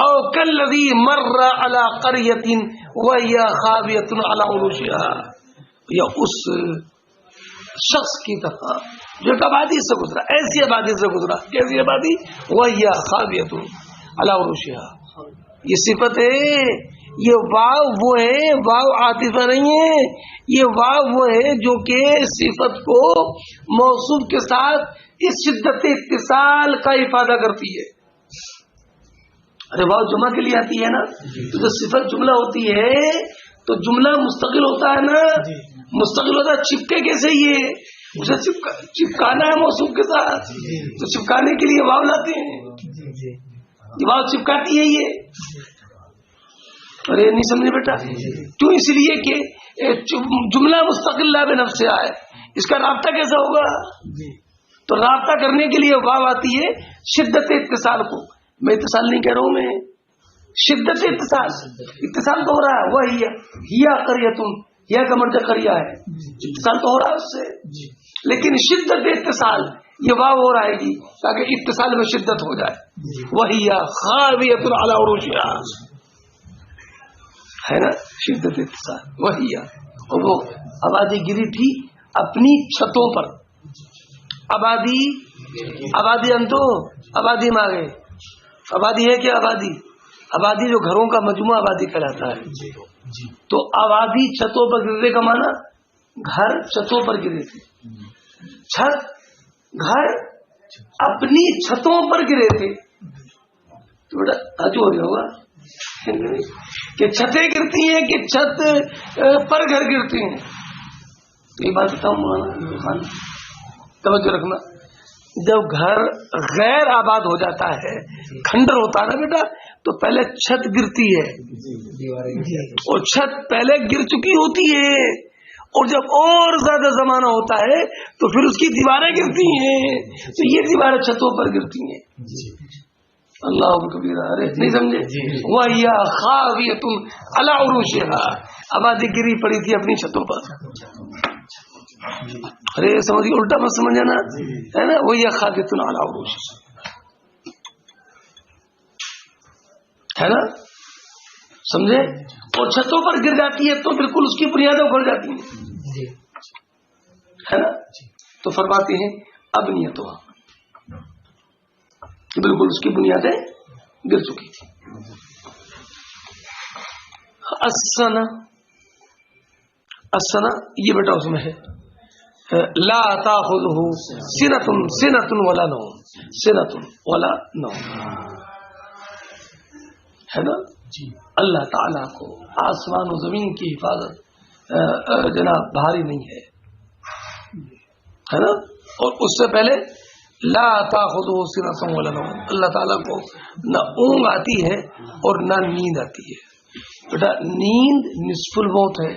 او کالذی مر علی قریۃ وہی خاویۃ علی عروشها, یا اس شخص کی طرح جو ایک آبادی سے گزرا, ایسی آبادی سے گزرا. کیسی آبادی؟ وہی خاویۃ علی عروشها. یہ صفت ہے. یہ واو وہ ہے, واو عاطفہ نہیں ہے. یہ واو وہ ہے جو کہ صفت کو موصوف کے ساتھ اس شدت اتصال کا افادہ کرتی ہے. ارے واو جمع کے لیے آتی ہے نا, تو جب صفت جملہ ہوتی ہے تو جملہ مستقل ہوتا ہے نا, مستقل ہوتا ہے. چپکے کیسے, یہ اسے چپکانا ہے موصوف کے ساتھ, تو چپکانے کے لیے واو لاتے ہیں. یہ واو چپکاتی ہے. یہ ارے نہیں سمجھے بیٹا, کیوں؟ اس لیے کہ جملہ مستقل لا بنفس سے آئے, اس کا رابطہ کیسا ہوگا؟ تو رابطہ کرنے کے لیے واو آتی ہے شدت اتصال کو. میں اتصال نہیں کہہ رہا ہوں, میں شدت اتصال. اتصال تو ہو رہا ہے. وہی ہیا قریۃ, یا کا مرجع قریہ ہے, اتصال تو ہو رہا ہے اس سے, لیکن شدت اتصال یہ واو ہو رہا ہے جی, تاکہ اتصال میں شدت ہو جائے. وہی خاویۃ علی عروشها ہے نا, شدت اتصال. وہی, اور وہ آبادی گری تھی اپنی چھتوں پر. آبادی انتو آبادی میں آ گئے. آبادی ہے کیا؟ آبادی جو گھروں کا مجموعہ آبادی کہلاتا ہے. تو آبادی چھتوں پر گرنے کا معنی گھر چھتوں پر گرے تھے. چھت گھر اپنی چھتوں پر گرے تھے. تو بیٹا حج ہو گیا ہوگا کہ چھتیں گرتی ہیں کہ چھت پر گھر گرتی ہیں. یہ بات بتاؤں مولانا, توجہ رکھنا. جب گھر غیر آباد ہو جاتا ہے, کھنڈر ہوتا ہے نا بیٹا, تو پہلے چھت گرتی ہے, اور چھت پہلے گر چکی ہوتی ہے, اور جب اور زیادہ زمانہ ہوتا ہے تو پھر اس کی دیواریں گرتی ہیں. تو یہ دیواریں چھتوں پر گرتی ہیں. اللہ کبیرہ. ارے نہیں سمجھے؟ وَهِيَ خَاوِيَةٌ عَلَىٰ عُرُوشِهَا, آبادی گری پڑی تھی اپنی چھتوں پر. ارے سمجھیے, الٹا مت سمجھا نا, ہے نا. وَهِيَ خَاوِيَةٌ عَلَىٰ عُرُوشِهَا, ہے نا, سمجھے. اور چھتوں پر گر جاتی ہے تو بالکل اس کی بنیادیں اکھڑ جاتی ہیں, ہے نا. تو فرماتے ہیں اب نیت ہوا کہ بالکل اس کی بنیادیں گر چکی تھی. السنہ یہ بیٹا اس میں ہے, لا تاخذہ سنۃ ولا نوم, سنۃ ولا نوم, ہے نا. اللہ تعالیٰ کو آسمان و زمین کی حفاظت جناب بھاری نہیں ہے, ہے نا. اور اس سے پہلے لا تاخذہ سنۃ ولا نوم, اللہ تعالیٰ کو نہ اونگ آتی ہے اور نہ نیند آتی ہے. بیٹا نیند نصف الموت ہے,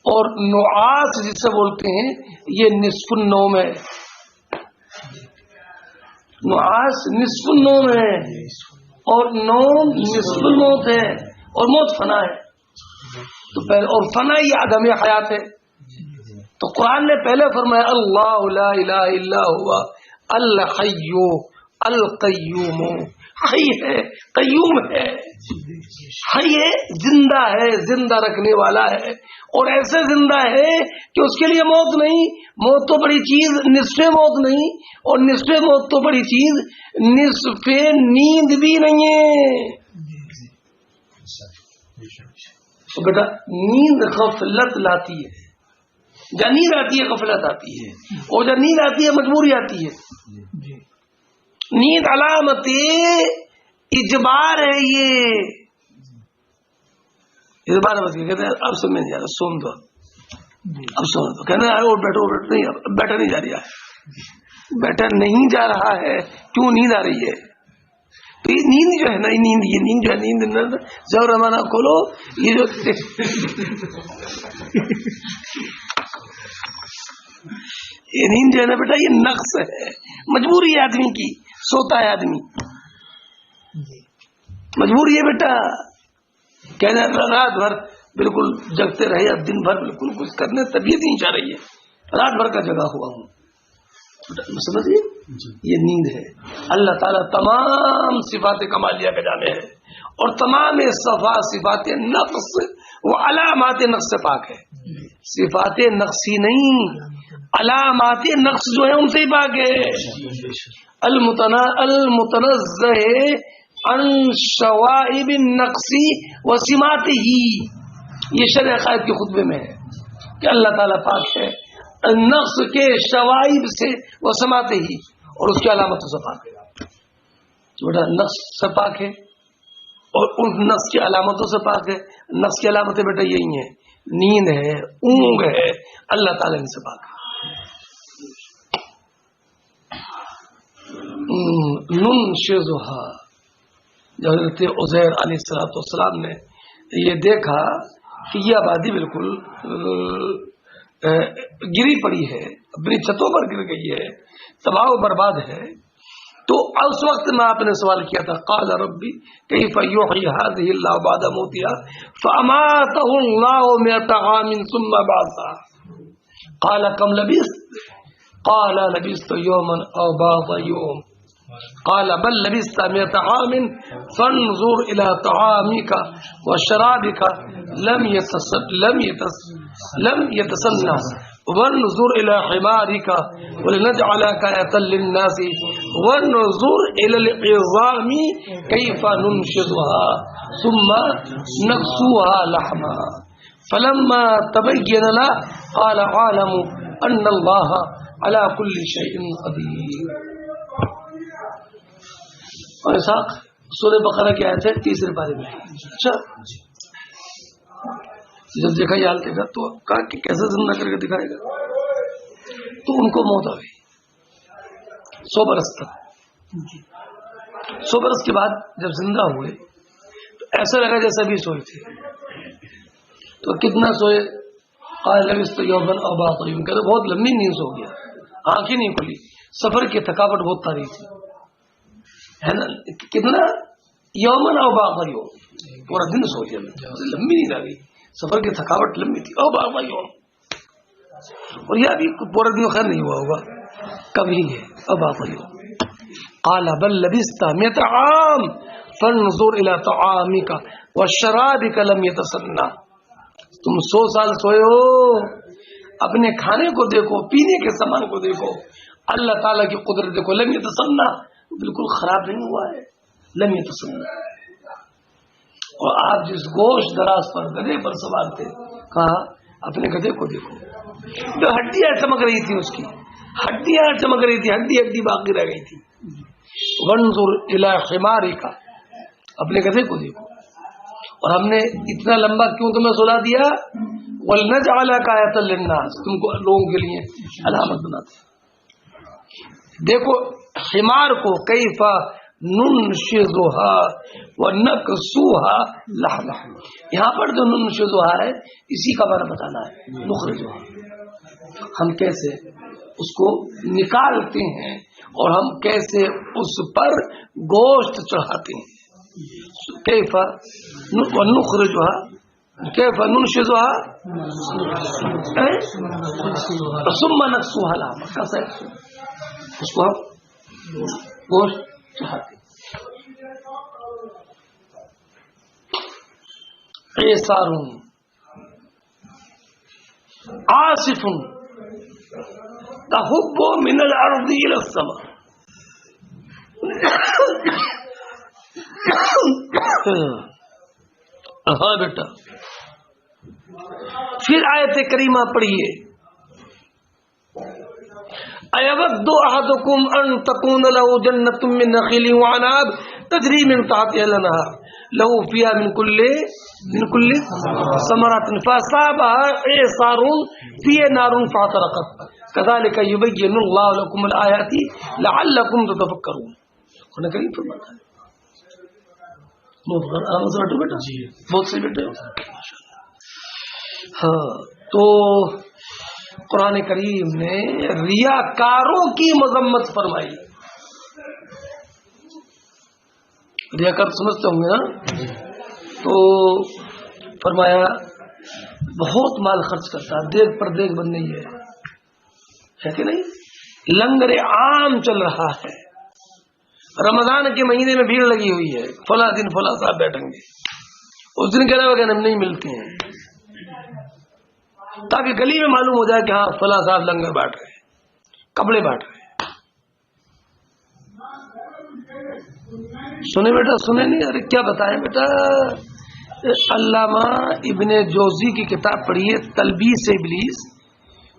اور نعاس جسے بولتے ہیں یہ نصف النوم ہے. نعاس نصف النوم ہے, اور نوم نصف الموت ہے, اور موت فنا ہے. تو پہلے اور فنا یہ عدم حیات ہے. تو قرآن نے پہلے فرمایا اللہ لا الہ الا ہوا الحی القیوم. حی ہے, قیوم ہے. حی ہے, زندہ ہے, زندہ رکھنے والا ہے, اور ایسے زندہ ہے کہ اس کے لیے موت نہیں. موت تو بڑی چیز, نصف موت نہیں, اور نصف موت تو بڑی چیز نصف نیند بھی نہیں ہے. تو بیٹا نیند غفلت لاتی ہے, جب نیند آتی ہے غفلت آتی ہے، اور جب نیند آتی ہے مجبوری آتی ہے. نیند علامت اجبار ہے، یہ اجبار بس کہتے ہیں اب سمجھ نہیں آ رہا، سون دو اب سون دو، کہنا ہے وہ بیٹھو نہیں، بیٹھا نہیں جا رہا ہے، بیٹھا نہیں جا رہا ہے، کیوں نیند آ رہی ہے؟ تو یہ نیند جو ہے نا، نیند جو ہے نیند ضرور رمانا کھولو، یہ جو یہ نیند جو ہے نا بیٹا، یہ نقص ہے، مجبوری ہے آدمی کی، سوتا ہے آدمی، مجبوری ہے بیٹا. کہنا رات بھر بالکل جگتے رہے، اب دن بھر بالکل کچھ کرنے طبیعت نہیں چاہ رہی ہے، رات بھر کا جگا ہوا ہوں، سمجھیے یہ نیند ہے. اللہ تعالیٰ تمام صفات کمالیہ کا جامع ہے، اور تمام صفات نقص وہ علامات نقص سے پاک ہے. صفات نقصی نہیں، علامات نقص جو ہے ان سے ہی پاک ہے. المتنزہ عن شوائب النقص و سماتہ، یہ شرح عقائد کے خطبے میں ہے کہ اللہ تعالیٰ پاک ہے نقص کے شوائب سے وہ سماتے ہی، اور اس کی علامتوں سے پاک ہے. بیٹا نقص سے پاک ہے اور ان نقص کی علامتوں سے پاک ہے. نقص کی علامتیں بیٹا یہی ہیں، نیند ہے، اونگ ہے، اللہ تعالیٰ ان سے پاک ہے. ننشزھا، جب حضرت عزیر علیہ السلام نے یہ دیکھا کہ یہ آبادی بالکل گری پڑی ہے، اپنی چھتوں پر گر گئی ہے، تباہ و برباد ہے، تو اس وقت میں آپ نے سوال کیا تھا قال ربی کیف یحیی هذه اللہ بعد موتها فاماته اللہ 100 عام ثم بعثه قال كم لبثت قال لبثت يوما او بعض يوم قال بل لبثت 100 عام فانظر الى طعامك وشرابك لم يتسنى وانظر الى حمارك ولنجعلك آية للناس وانظر الى العظام كيف ننشزها ثم نكسوها لحما فلما تبين له قال اعلم ان الله على كل شيء قدير. اور اسحاق سورہ بقرہ کی آیت ہے 30 پارے میں. اچھا جب دیکھا یہ حال دیکھا تو کہا کہ کیسے زندہ کر کے دکھائے گا. تو ان کو موت آ گئی 100 برس تک. 100 برس کے بعد جب زندہ ہوئے تو ایسا لگا جیسا بھی سوئے تھے. تو کتنا سوئے؟ قال لبثت يوما او بعض يوم، کہتے بہت لمبی نیند سو گیا، آنکھیں نہیں کھلی، سفر کی تھکاوٹ بہت طاری تھی، ہے نا. کتنا؟ یومن او بعض یوم، پورا دن سو گیا، لمبی نیند آ گئی، سفر کی تھکاوٹ لمبی تھی. او بعض یوم، اور یہ ابھی پورا دن خیر نہیں ہوا ہوگا، کبھی ہے. او بعض یوم قال بل لبثت 100 عام فانظر الى طعامك وشرابك لم يتسنى. تم 100 سال سوئے ہو، اپنے کھانے کو دیکھو، پینے کے سامان کو دیکھو، اللہ تعالیٰ کی قدرت دیکھو. لم يتسنى، بالکل خراب نہیں ہوا ہے. لم يتسنى. اور آپ جس گوشت دراز پر گدھے پر سوار تھے، کہا اپنے گدھے کو دیکھو، جو ہڈیاں چمک رہی تھی، اس کی ہڈیاں چمک رہی تھی، ہڈی باقی رہ گئی تھی. وانظر الى حمارک، اپنے گدھے کو دیکھو. اور ہم نے اتنا لمبا کیوں تمہیں سلا دیا؟ ولنجعلک آیۃ للناس، تم کو لوگوں کے لیے علامت بناتے. دیکھو حمار کو کیف ننشزھا ونکسوها لحما، یہاں پر جو ننشزھا ہے اسی کا معنی بتانا ہے. نخرجھا، ہم کیسے اس کو نکالتے ہیں اور ہم کیسے اس پر گوشت چڑھاتے ہیں. کیف ونخرجھا کیف ننشزھا ثم نکسوها لحما، کیسے اس کو ہم گوشت چڑھاتے. عیسار عاصف تحب من الارض الى السماء. ہاں بیٹا، پھر آیت کریمہ پڑھیے اَيَوَدُّ أَحَدُكُمْ أَن تَكُونَ لَهُ جَنَّةٌ مِّن نَخِيلٍ وَعَنَابٍ تَجْرِي مِن تَحْتِهَا الْأَنْهَارُ لَهُ فِيهَا مِن كُلِّ ثَمَرَةٍ فَأَصَابَهَا إِعْصَارٌ فِيهِ نَارٌ فَاحْتَرَقَتْ كَذَلِكَ يُبَيِّنُ اللَّهُ لَكُمُ الْآيَاتِ لَعَلَّكُمْ تَتَفَكَّرُونَ. قرآن کریم فرماتا ہے بہت سے بیٹے ہاں. تو قرآن کریم نے ریاکاروں کی مذمت فرمائی. ریاکار سمجھتے ہوں گے نا. تو فرمایا بہت مال خرچ کرتا ہے, دیکھ پر دیکھ بند نہیں ہے کہ نہیں. لنگر عام چل رہا ہے, رمضان کے مہینے میں بھیڑ لگی ہوئی ہے, فلاں دن فلاں صاحب بیٹھیں گے, اس دن کہنا ہوگا ہم نہیں ملتے ہیں, تاکہ گلی میں معلوم ہو جائے کہ ہاں فلاں صاحب لنگر بانٹ رہے ہیں, کپڑے بانٹ رہے ہیں. سنے بیٹا, سنے نہیں؟ ارے کیا بتائیں بیٹا. علامہ ابن جوزی کی کتاب پڑھیے تلبیس ابلیس.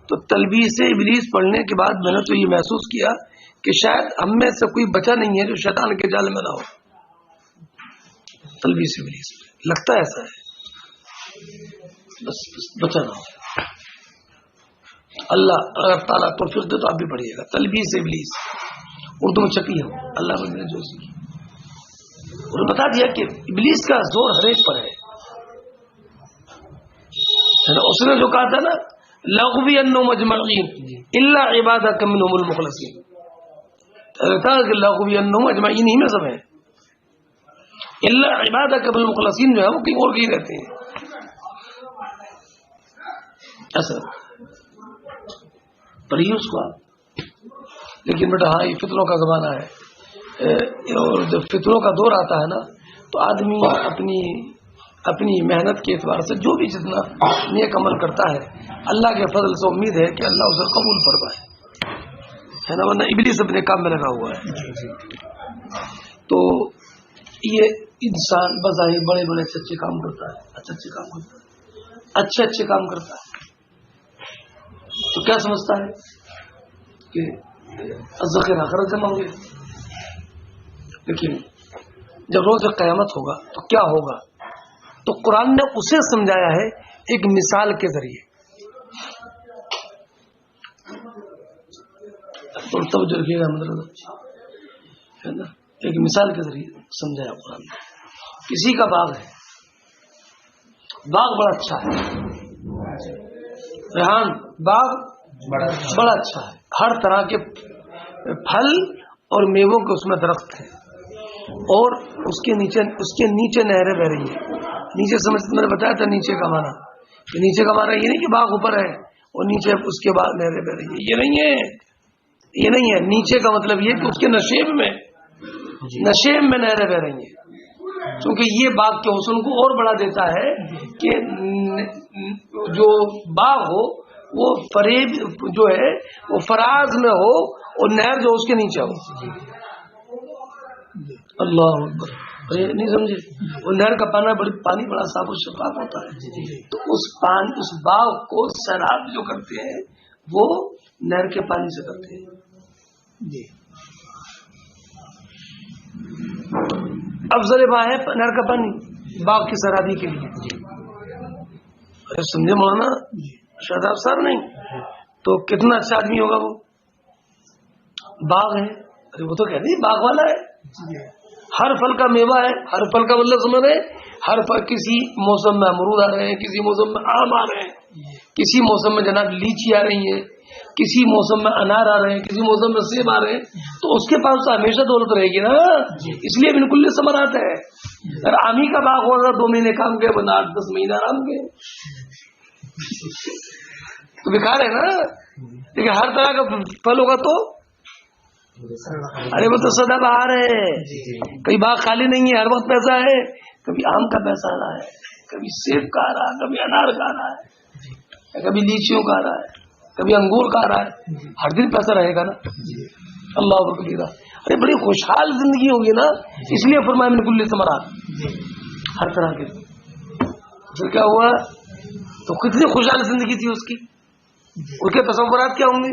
تو تلبیس ابلیس پڑھنے کے بعد میں نے تو یہ محسوس کیا کہ شاید ہم میں سے کوئی بچا نہیں ہے جو شیطان کے جال میں نہ ہو. تلبیس ابلیس لگتا ہے ایسا ہے, بس بچا نہ ہو. اللہ اگر تعالیٰ توفیق دے تو آپ بھی پڑھیے گا تلبیس ابلیس, اردو میں چھپی ہے علامہ ابن جوزی. انہوں نے بتا دیا کہ ابلیس کا زور ہر ایک پر ہے. اس نے جو کہا تھا نا لَأُغْوِيَنَّهُمْ أَجْمَعِينَ إِلَّا عِبَادَكَ مِنْهُمُ الْمُخْلَصِينَ. کہا کہ لَأُغْوِيَنَّهُمْ أَجْمَعِينَ ہی میں سب ہیں, إِلَّا عِبَادَكَ مِنْهُمُ الْمُخْلَصِينَ جو ہے وہ کہیں اور کہیں رہتے ہیں. ایسا پڑھیے اس کو آپ. لیکن بیٹا ہاں یہ فتنوں کا زمانہ ہے, اور جب فتنوں کا دور آتا ہے نا تو آدمی اپنی محنت کے اعتبار سے جو بھی جتنا نیک عمل کرتا ہے اللہ کے فضل سے امید ہے کہ اللہ اسے قبول فرمائے, ہے نا, ورنہ ابلیس اپنے کام میں لگا ہوا ہے. تو یہ انسان بظاہر بڑے بڑے اچھے کام کرتا ہے, اچھے کام کرتا ہے, تو کیا سمجھتا ہے کہ ذخیر آخرت جمع ہو گیا. لیکن جب روز قیامت ہوگا تو کیا ہوگا, تو قرآن نے اسے سمجھایا ہے ایک مثال کے ذریعے. توجہ رکھیے گا, ہے نا, ایک مثال کے ذریعے سمجھایا قرآن نے. کسی کا باغ ہے, باغ بڑا اچھا ہے, ریحان باغ بڑا اچھا ہے, ہر طرح کے پھل اور میووں کے اس میں درخت ہیں, اور اس کے نیچے نہریں بہ رہی ہیں. نیچے سمجھ میں نے بتایا تھا نیچے کا معنی, کہ نیچے کا معنی یہ نہیں کہ باغ اوپر ہے اور نیچے اس کے بعد نہریں بہ رہی ہیں, یہ نہیں ہے. نیچے کا مطلب یہ کہ اس کے نشیب میں نہریں بہ رہی ہیں. کیونکہ یہ باغ کے حسن کو اور بڑھا دیتا ہے کہ جو باغ ہو وہ فریب جو ہے وہ فراز میں ہو اور نہر جو اس کے نیچے ہو. اللہ اکبر, نہیں سمجھے؟ وہ نہر کا پانی بڑا صاف و شفاف ہوتا ہے. تو اس باغ کو سیراب جو کرتے ہیں وہ نہر کے پانی سے کرتے ہیں. افضل ماں ہے نہر کا پانی باغ کی سیرابی کے لیے. سمجھے مولانا شاداب صاحب؟ نہیں تو کتنا اچھا آدمی ہوگا وہ. باغ ہے, ارے وہ تو کہتے ہیں باغ والا ہے, ہر پھل کا میوہ ہے. ہر پھل کا مطلب سمجھ رہے, ہر پھل کسی موسم میں امرود آ رہے ہیں, کسی موسم میں آم آ رہے ہیں, کسی موسم میں جناب لیچی آ رہی ہے, کسی موسم میں انار آ رہے ہیں, کسی موسم میں سیب آ رہے ہیں. تو اس کے پاس تو ہمیشہ دولت رہے گی نا, اس لیے بالکل ثمرات ہے. اگر آمی کا باغ ہوگا 2 مہینے کام کے بنا 8-10 مہینے آرام کے تو بیکار ہے نا. لیکن ہر طرح کا پھل ہوگا تو ارے وہ تو سدا بہار ہے, کئی باغ خالی نہیں ہے, ہر وقت پیسہ ہے. کبھی آم کا پیسہ آ رہا ہے, کبھی سیب کا آ رہا ہے, کبھی انار کا آ رہا ہے, کبھی لیچیوں کا آ رہا ہے, کبھی انگور کا آ رہا ہے. ہر دن پیسہ رہے گا نا. اللہ اکبر. ارے بڑی خوشحال زندگی ہوگی نا, اس لیے فرمایا من کل ثمرات, ہر طرح کے. پھر کیا ہوا, تو کتنی خوشحال زندگی تھی اس کی, اس کے تصورات کیا ہوں گے.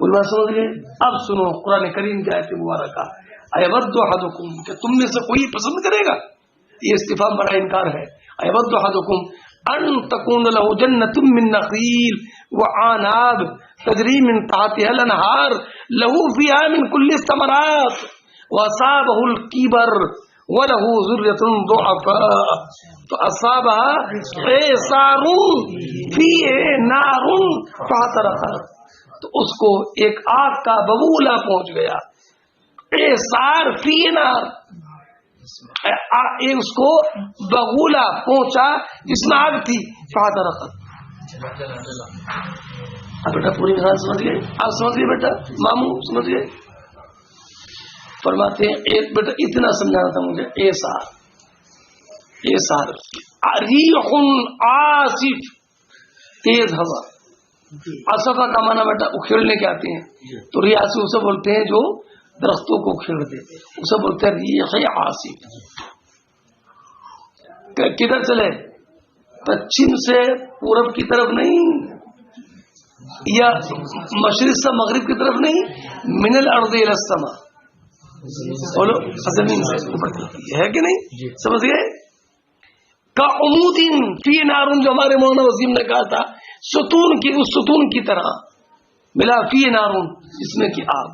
بولنا سمجھ گئے؟ اب سنو قرآن کریم کی آیت مبارکہ، ایود احدکم، کہ تم میں سے کوئی پسند کرے گا، یہ استفہام بڑا انکار ہے، ایود احدکم ان تکون له جنۃ من نخیل وعناب تجری من تحتها الانہار له فیہا من کل الثمرات واصابہ الکبر وله ذریۃ ضعفاء فاصابها اعصار فیہ نار فاحترقت، تو اس کو ایک آگ کا ببولا پہنچ گیا، اعصار فیہ نار، اس کو بغولا پہنچا جس میں آگ تھی، فاحترقت۔ اب بیٹا پوری مثال سمجھ گئے؟ آپ سمجھ گئے بیٹا؟ ماموں سمجھ گئے؟ فرماتے ہیں ایک بیٹا اتنا سمجھانا تھا مجھے، اعصار ریح عاصف، تیز ہوا، عصفہ کا معنی بیٹا اکھیڑنے کے آتے ہیں، تو ریاسی اسے بولتے ہیں جو درختوں کو کھیڑ دے، اسے بولتے ہیں ریح عاصف۔ کدھر چلے؟ پچھم سے پورب کی طرف نہیں، یا مشرق سے مغرب کی طرف نہیں، من الارض الى السماء، بولو زمین سے اوپر ہے کہ نہیں؟ سمجھ گئے؟ کا عمود فی نار، جو ہمارے مولانا وسیم نے کہا تھا، ستون کی، اس ستون کی طرح، ملا فی نار، جس میں کی آگ۔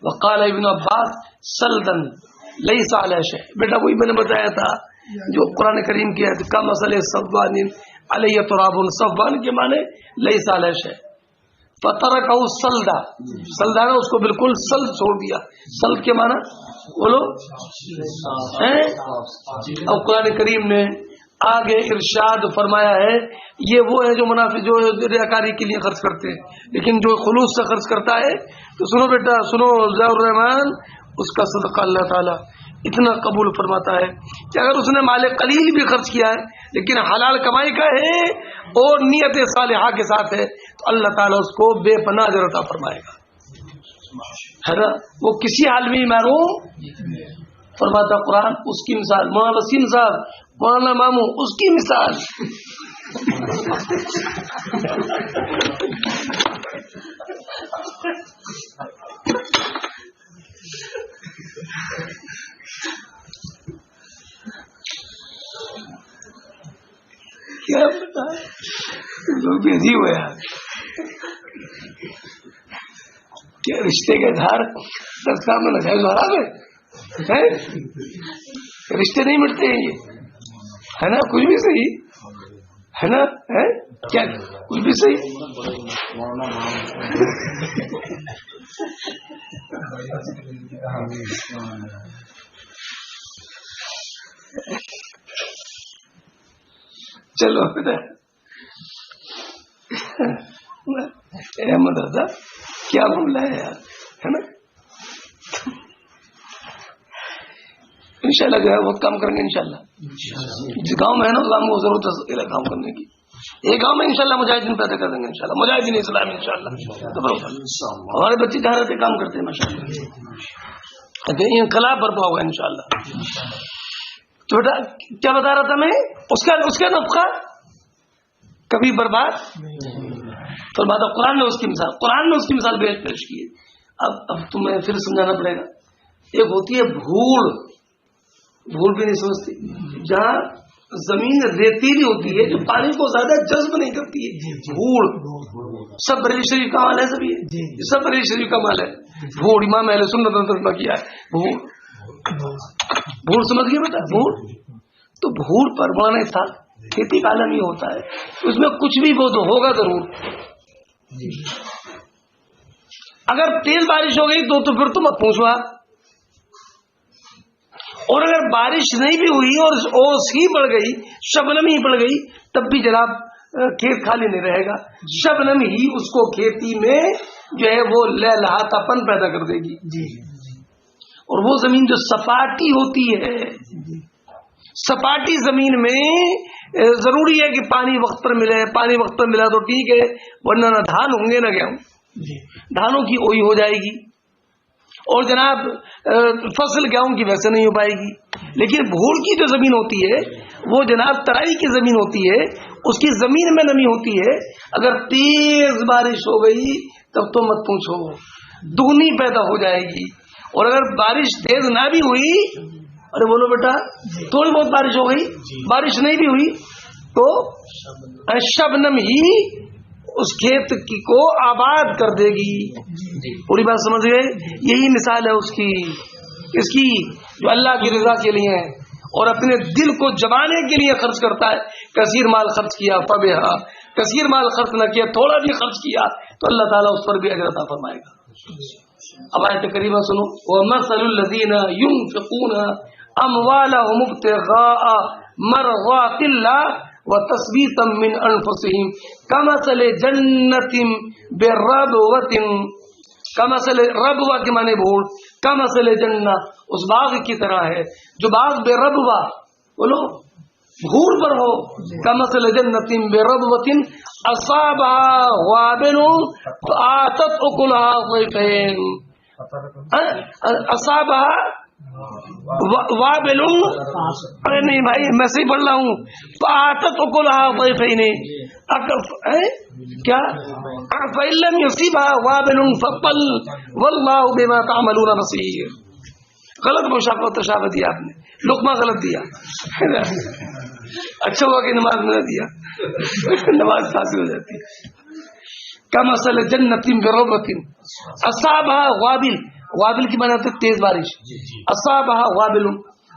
وقال ابن عباس سلدن لیس علی شیء، بیٹا وہی میں نے بتایا تھا جو قرآن کریم کی آیت کا مسئلہ صفوان علیہ تراب، صفوان کے معنی لیس علی شیء، فترکہ سلدا، سلدا نے اس کو بالکل سلد چھوڑ دیا، سلد کے معنی بولو۔ اب قرآن کریم نے آگے ارشاد فرمایا ہے، یہ وہ ہے جو منافق، جو ریاکاری کے لیے خرچ کرتے ہیں، لیکن جو خلوص سے خرچ کرتا ہے، تو سنو بیٹا سنو، ضیاء الرحمان اس کا صدقہ اللہ تعالیٰ اتنا قبول فرماتا ہے کہ اگر اس نے مال قلیل بھی خرچ کیا ہے لیکن حلال کمائی کا ہے اور نیت صالحہ کے ساتھ ہے، تو اللہ تعالیٰ اس کو بے پناہ اجر عطا فرمائے گا، ہے نا؟ وہ کسی حال میں محروم فرماتا قرآن۔ اس کی مثال مولانا وسیم صاحب، مولانا ماموں، اس کی مثال کیا پتا لوگ بھی عجیب ہے یار، کیا رشتے کے اظہار دستار میں نجائز حرام ہے؟ رشتے نہیں مٹتے ہیں یہ، ہے نا؟ کچھ بھی صحیح ہے نا؟ کیا کچھ بھی صحیح؟ چلو احمد رضا کیا معاملہ ہے یار، ہے نا؟ انشاءاللہ جو ہے بہت کام کریں گے انشاءاللہ، جس گاؤں میں ہے نا گاؤں کو ضرورت ہے کام کرنے کی، ایک گاؤں میں انشاءاللہ مجاہدین پیدا کر دیں گے انشاءاللہ، مجاہدین اسلام انشاءاللہ، ہمارے بچے جہاں رہتے کام کرتے ہیں ماشاءاللہ، انقلاب برپا ہوگا انشاءاللہ۔ تو بیٹا کیا بتا رہا تھا میں، اس کا نفقہ کبھی برباد فرماتا۔ قرآن نے اس کی مثال پیش کی ہے۔ اب تمہیں پھر سمجھانا پڑے گا، ایک ہوتی ہے بھوڑ بھی نہیں سمجھتی، جہاں زمین ریتیلی ہوتی ہے جو پانی کو زیادہ جذب نہیں کرتی ہے، بھوڑ سب بریلی شریف کا مال ہے، سب یہ سب بریلی شریف کا مال ہے، بھوڑ امام اہل سنت نے ترجمہ کیا ہے، بھوڑ سمجھ گئے بیٹا؟ بھوڑ تو بھوڑ پر مانا تھا، کھیتی کا عالم یہ ہوتا ہے، اس میں کچھ بھی وہ تو ہوگا ضرور، اگر تیز بارش ہو گئی تو پھر تو مت پوچھو آپ، اور اگر بارش نہیں بھی ہوئی اور اوس ہی پڑ گئی، شبنم ہی پڑ گئی، تب بھی جناب کھیت خالی نہیں رہے گا، شبنم ہی اس کو کھیتی میں جو ہے وہ لہلہاتا پن پیدا کر دے گی۔ اور وہ زمین جو سپاٹی ہوتی ہے، سپاٹی زمین میں ضروری ہے کہ پانی وقت پر ملے، پانی وقت پر ملا تو ٹھیک ہے، ورنہ نہ دھان ہوں گے نہ گیہوں، دھانوں کی اوئی ہو جائے گی، اور جناب فصل گیہوں کی ویسے نہیں ہو پائے گی۔ لیکن بھوڑ کی جو زمین ہوتی ہے وہ جناب ترائی کی زمین ہوتی ہے، اس کی زمین میں نمی ہوتی ہے، اگر تیز بارش ہو گئی تب تو مت پوچھو، دگنی پیدا ہو جائے گی. اور اگر بارش تیز نہ بھی ہوئی، ارے بولو بیٹا، تھوڑی بہت بارش ہو گئی، بارش نہیں بھی ہوئی تو شبنم ہی اس کھیت کی کو آباد کر دے گی. پوری بات سمجھ گئے؟ یہی مثال ہے اس کی جو اللہ کی رضا کے لیے ہے اور اپنے دل کو جمانے کے لیے خرچ کرتا ہے. کثیر مال خرچ کیا فبہا، کثیر مال خرچ نہ کیا، تھوڑا بھی خرچ کیا تو اللہ تعالیٰ اس پر بھی اجر عطا فرمائے گا. اب آیت کریمہ سنو. وَمَثَلُ الَّذِينَ يُنْفِقُونَ أَمْوَالَهُمُ ابْتِغَاءَ مَرْضَاتِ اللَّهِ وَتَثْبِيتًا مِّنْ أَنفُسِهِمْ كَمَثَلِ جَنَّةٍ بِرَبْوَةٍ، کمثل ربوہ کے معنی بھوڑ، کمثل جنہ اس باغ کی طرح ہے جو باغ بے ربوہ، بولو بھوڑ پر ہو. کمثل جنۃ بربوۃ اصابها وابل فآتت اکلها ضعفین، اصابها وابل، ارے نہیں بھائی میں صحیح پڑھ رہا ہوں، فآتت اکلها ضعفین، کیا فإن لم يصبها وابل فطل واللہ بما تعملون بصیر. غلط مشابہ تشابہ دیا آپ نے، لقمہ غلط دیا. اچھا ہوا کہ نماز میں نہ دیا، نماز فاسد ہو جاتی. کمثل جنۃ بربوۃ اصابها وابل، وابل کی معنی ہوتا ہے تیز بارش. اصابها وابل،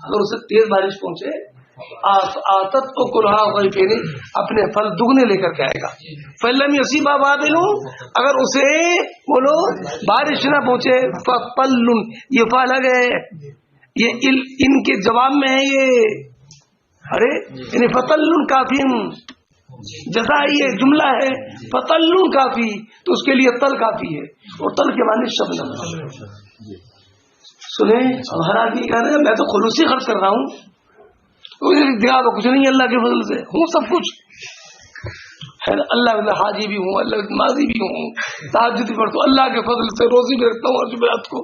اگر اسے تیز بارش پہنچے، آتت اکلها ضعفین، اپنے پھل دگنے لے کر کے آئے گا. فلم یصیبها وابل، اگر اسے بولو بارش نہ پہنچے، فطل، یہ فا لگ ہے، یہ ان کے جواب میں ہے یہ، ارے یعنی فطل کافی جزائی یہ جملہ ہے، فطل کافی تو اس کے لیے تل کافی ہے، اور تل کے معنی شبنم. سنیں ہر آدمی کہہ رہے ہیں میں تو خلوصی خرچ کر رہا ہوں، دیکھا کچھ نہیں، اللہ کے فضل سے ہوں سب کچھ ہے. اللہ کے حاجی بھی ہوں، اللہ کے ماضی بھی ہوں، تہجد بھی پڑھتا ہوں، اللہ کے فضل سے روزی بھی رکھتا ہوں اور جمعرات کو.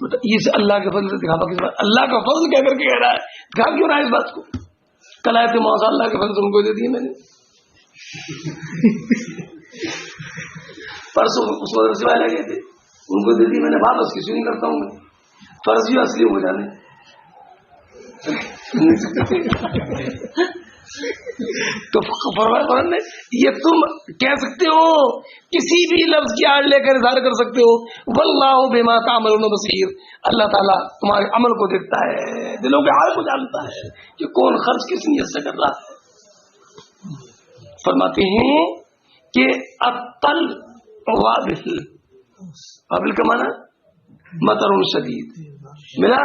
تو یہ اللہ کے فضل سے دکھاوا کس بات؟ اللہ کا فضل کہہ کر کے کہہ رہا ہے، دکھا کیوں رہا ہے اس بات کو؟ کل آئے تھے موضوع اللہ کے فضل سے ان کو دے دیے میں نے، پرسوں اس مدرسے والے گئے تھے ان کو دے دی میں نے، واپس کسی نہیں کرتا ہوں میں، فرضی اصلی ہو جانے. تو فرمایا نے یہ تم کہہ سکتے ہو، کسی بھی لفظ کی آڑ لے کر اظہار کر سکتے ہو، واللہ بما تعملون بصیر، اللہ تعالیٰ تمہارے عمل کو دیکھتا ہے، دلوں کے حال کو جانتا ہے کہ کون خرچ کس نیت سے کر رہا ہے. فرماتے ہیں کہ الطل وابل، وابل کا معنی مطر شدید، ملا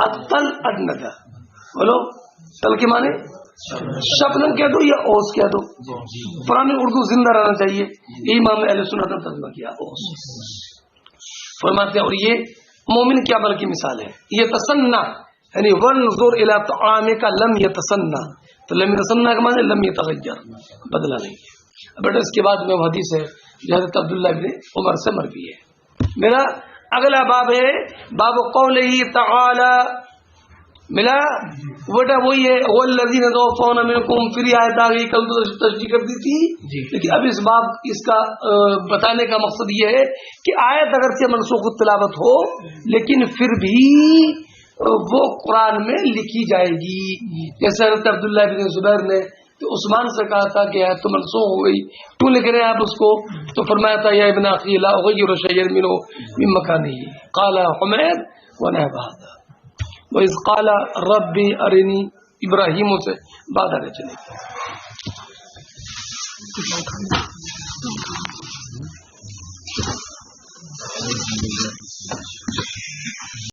الطل ادندا، بولو تل کے معنی شبنم کہہ دو یا اوس کہہ دو، پرانی اردو زندہ رہنا چاہیے. امام اہل سنت نے ترجمہ کیا اوس. فرماتے ہیں اور یہ مومن کے عمل کی مثال ہے. یہ تسنہ یعنی وانظر الی طعامک لم یتسنہ، تو لم یتسنہ کا معنی لم یتغیر، بدلا نہیں ہے. بیٹا اس کے بعد میں حدیث ہے جو حضرت عبداللہ بن عمر سے مروی ہے. میرا اگلا باب ہے باب قولہ تعالی، ملا بیٹا وہی ہے والذین توفون منکم، پھر آیت آ گئی، کل تو تشریح کر دی تھی، لیکن اب اس باب اس کا بتانے کا مقصد یہ ہے کہ آیت اگرچہ منسوخ التلاوت ہو لیکن پھر بھی وہ قرآن میں لکھی جائے گی. جیسے حضرت عبداللہ بن زبیر نے تو عثمان سے کہا تھا کہ آیت تو منسوخ ہو گئی، تو لکھ رہے ہیں آپ اس کو؟ تو فرمایا تھا یا ابن اخی لا اغیر شیئا منه من مکانه، قال حمید ونهب هذا وَإِذْ قَالَ رَبِّ أَرِنِي، ابراہیم سے بعد آنے چلے.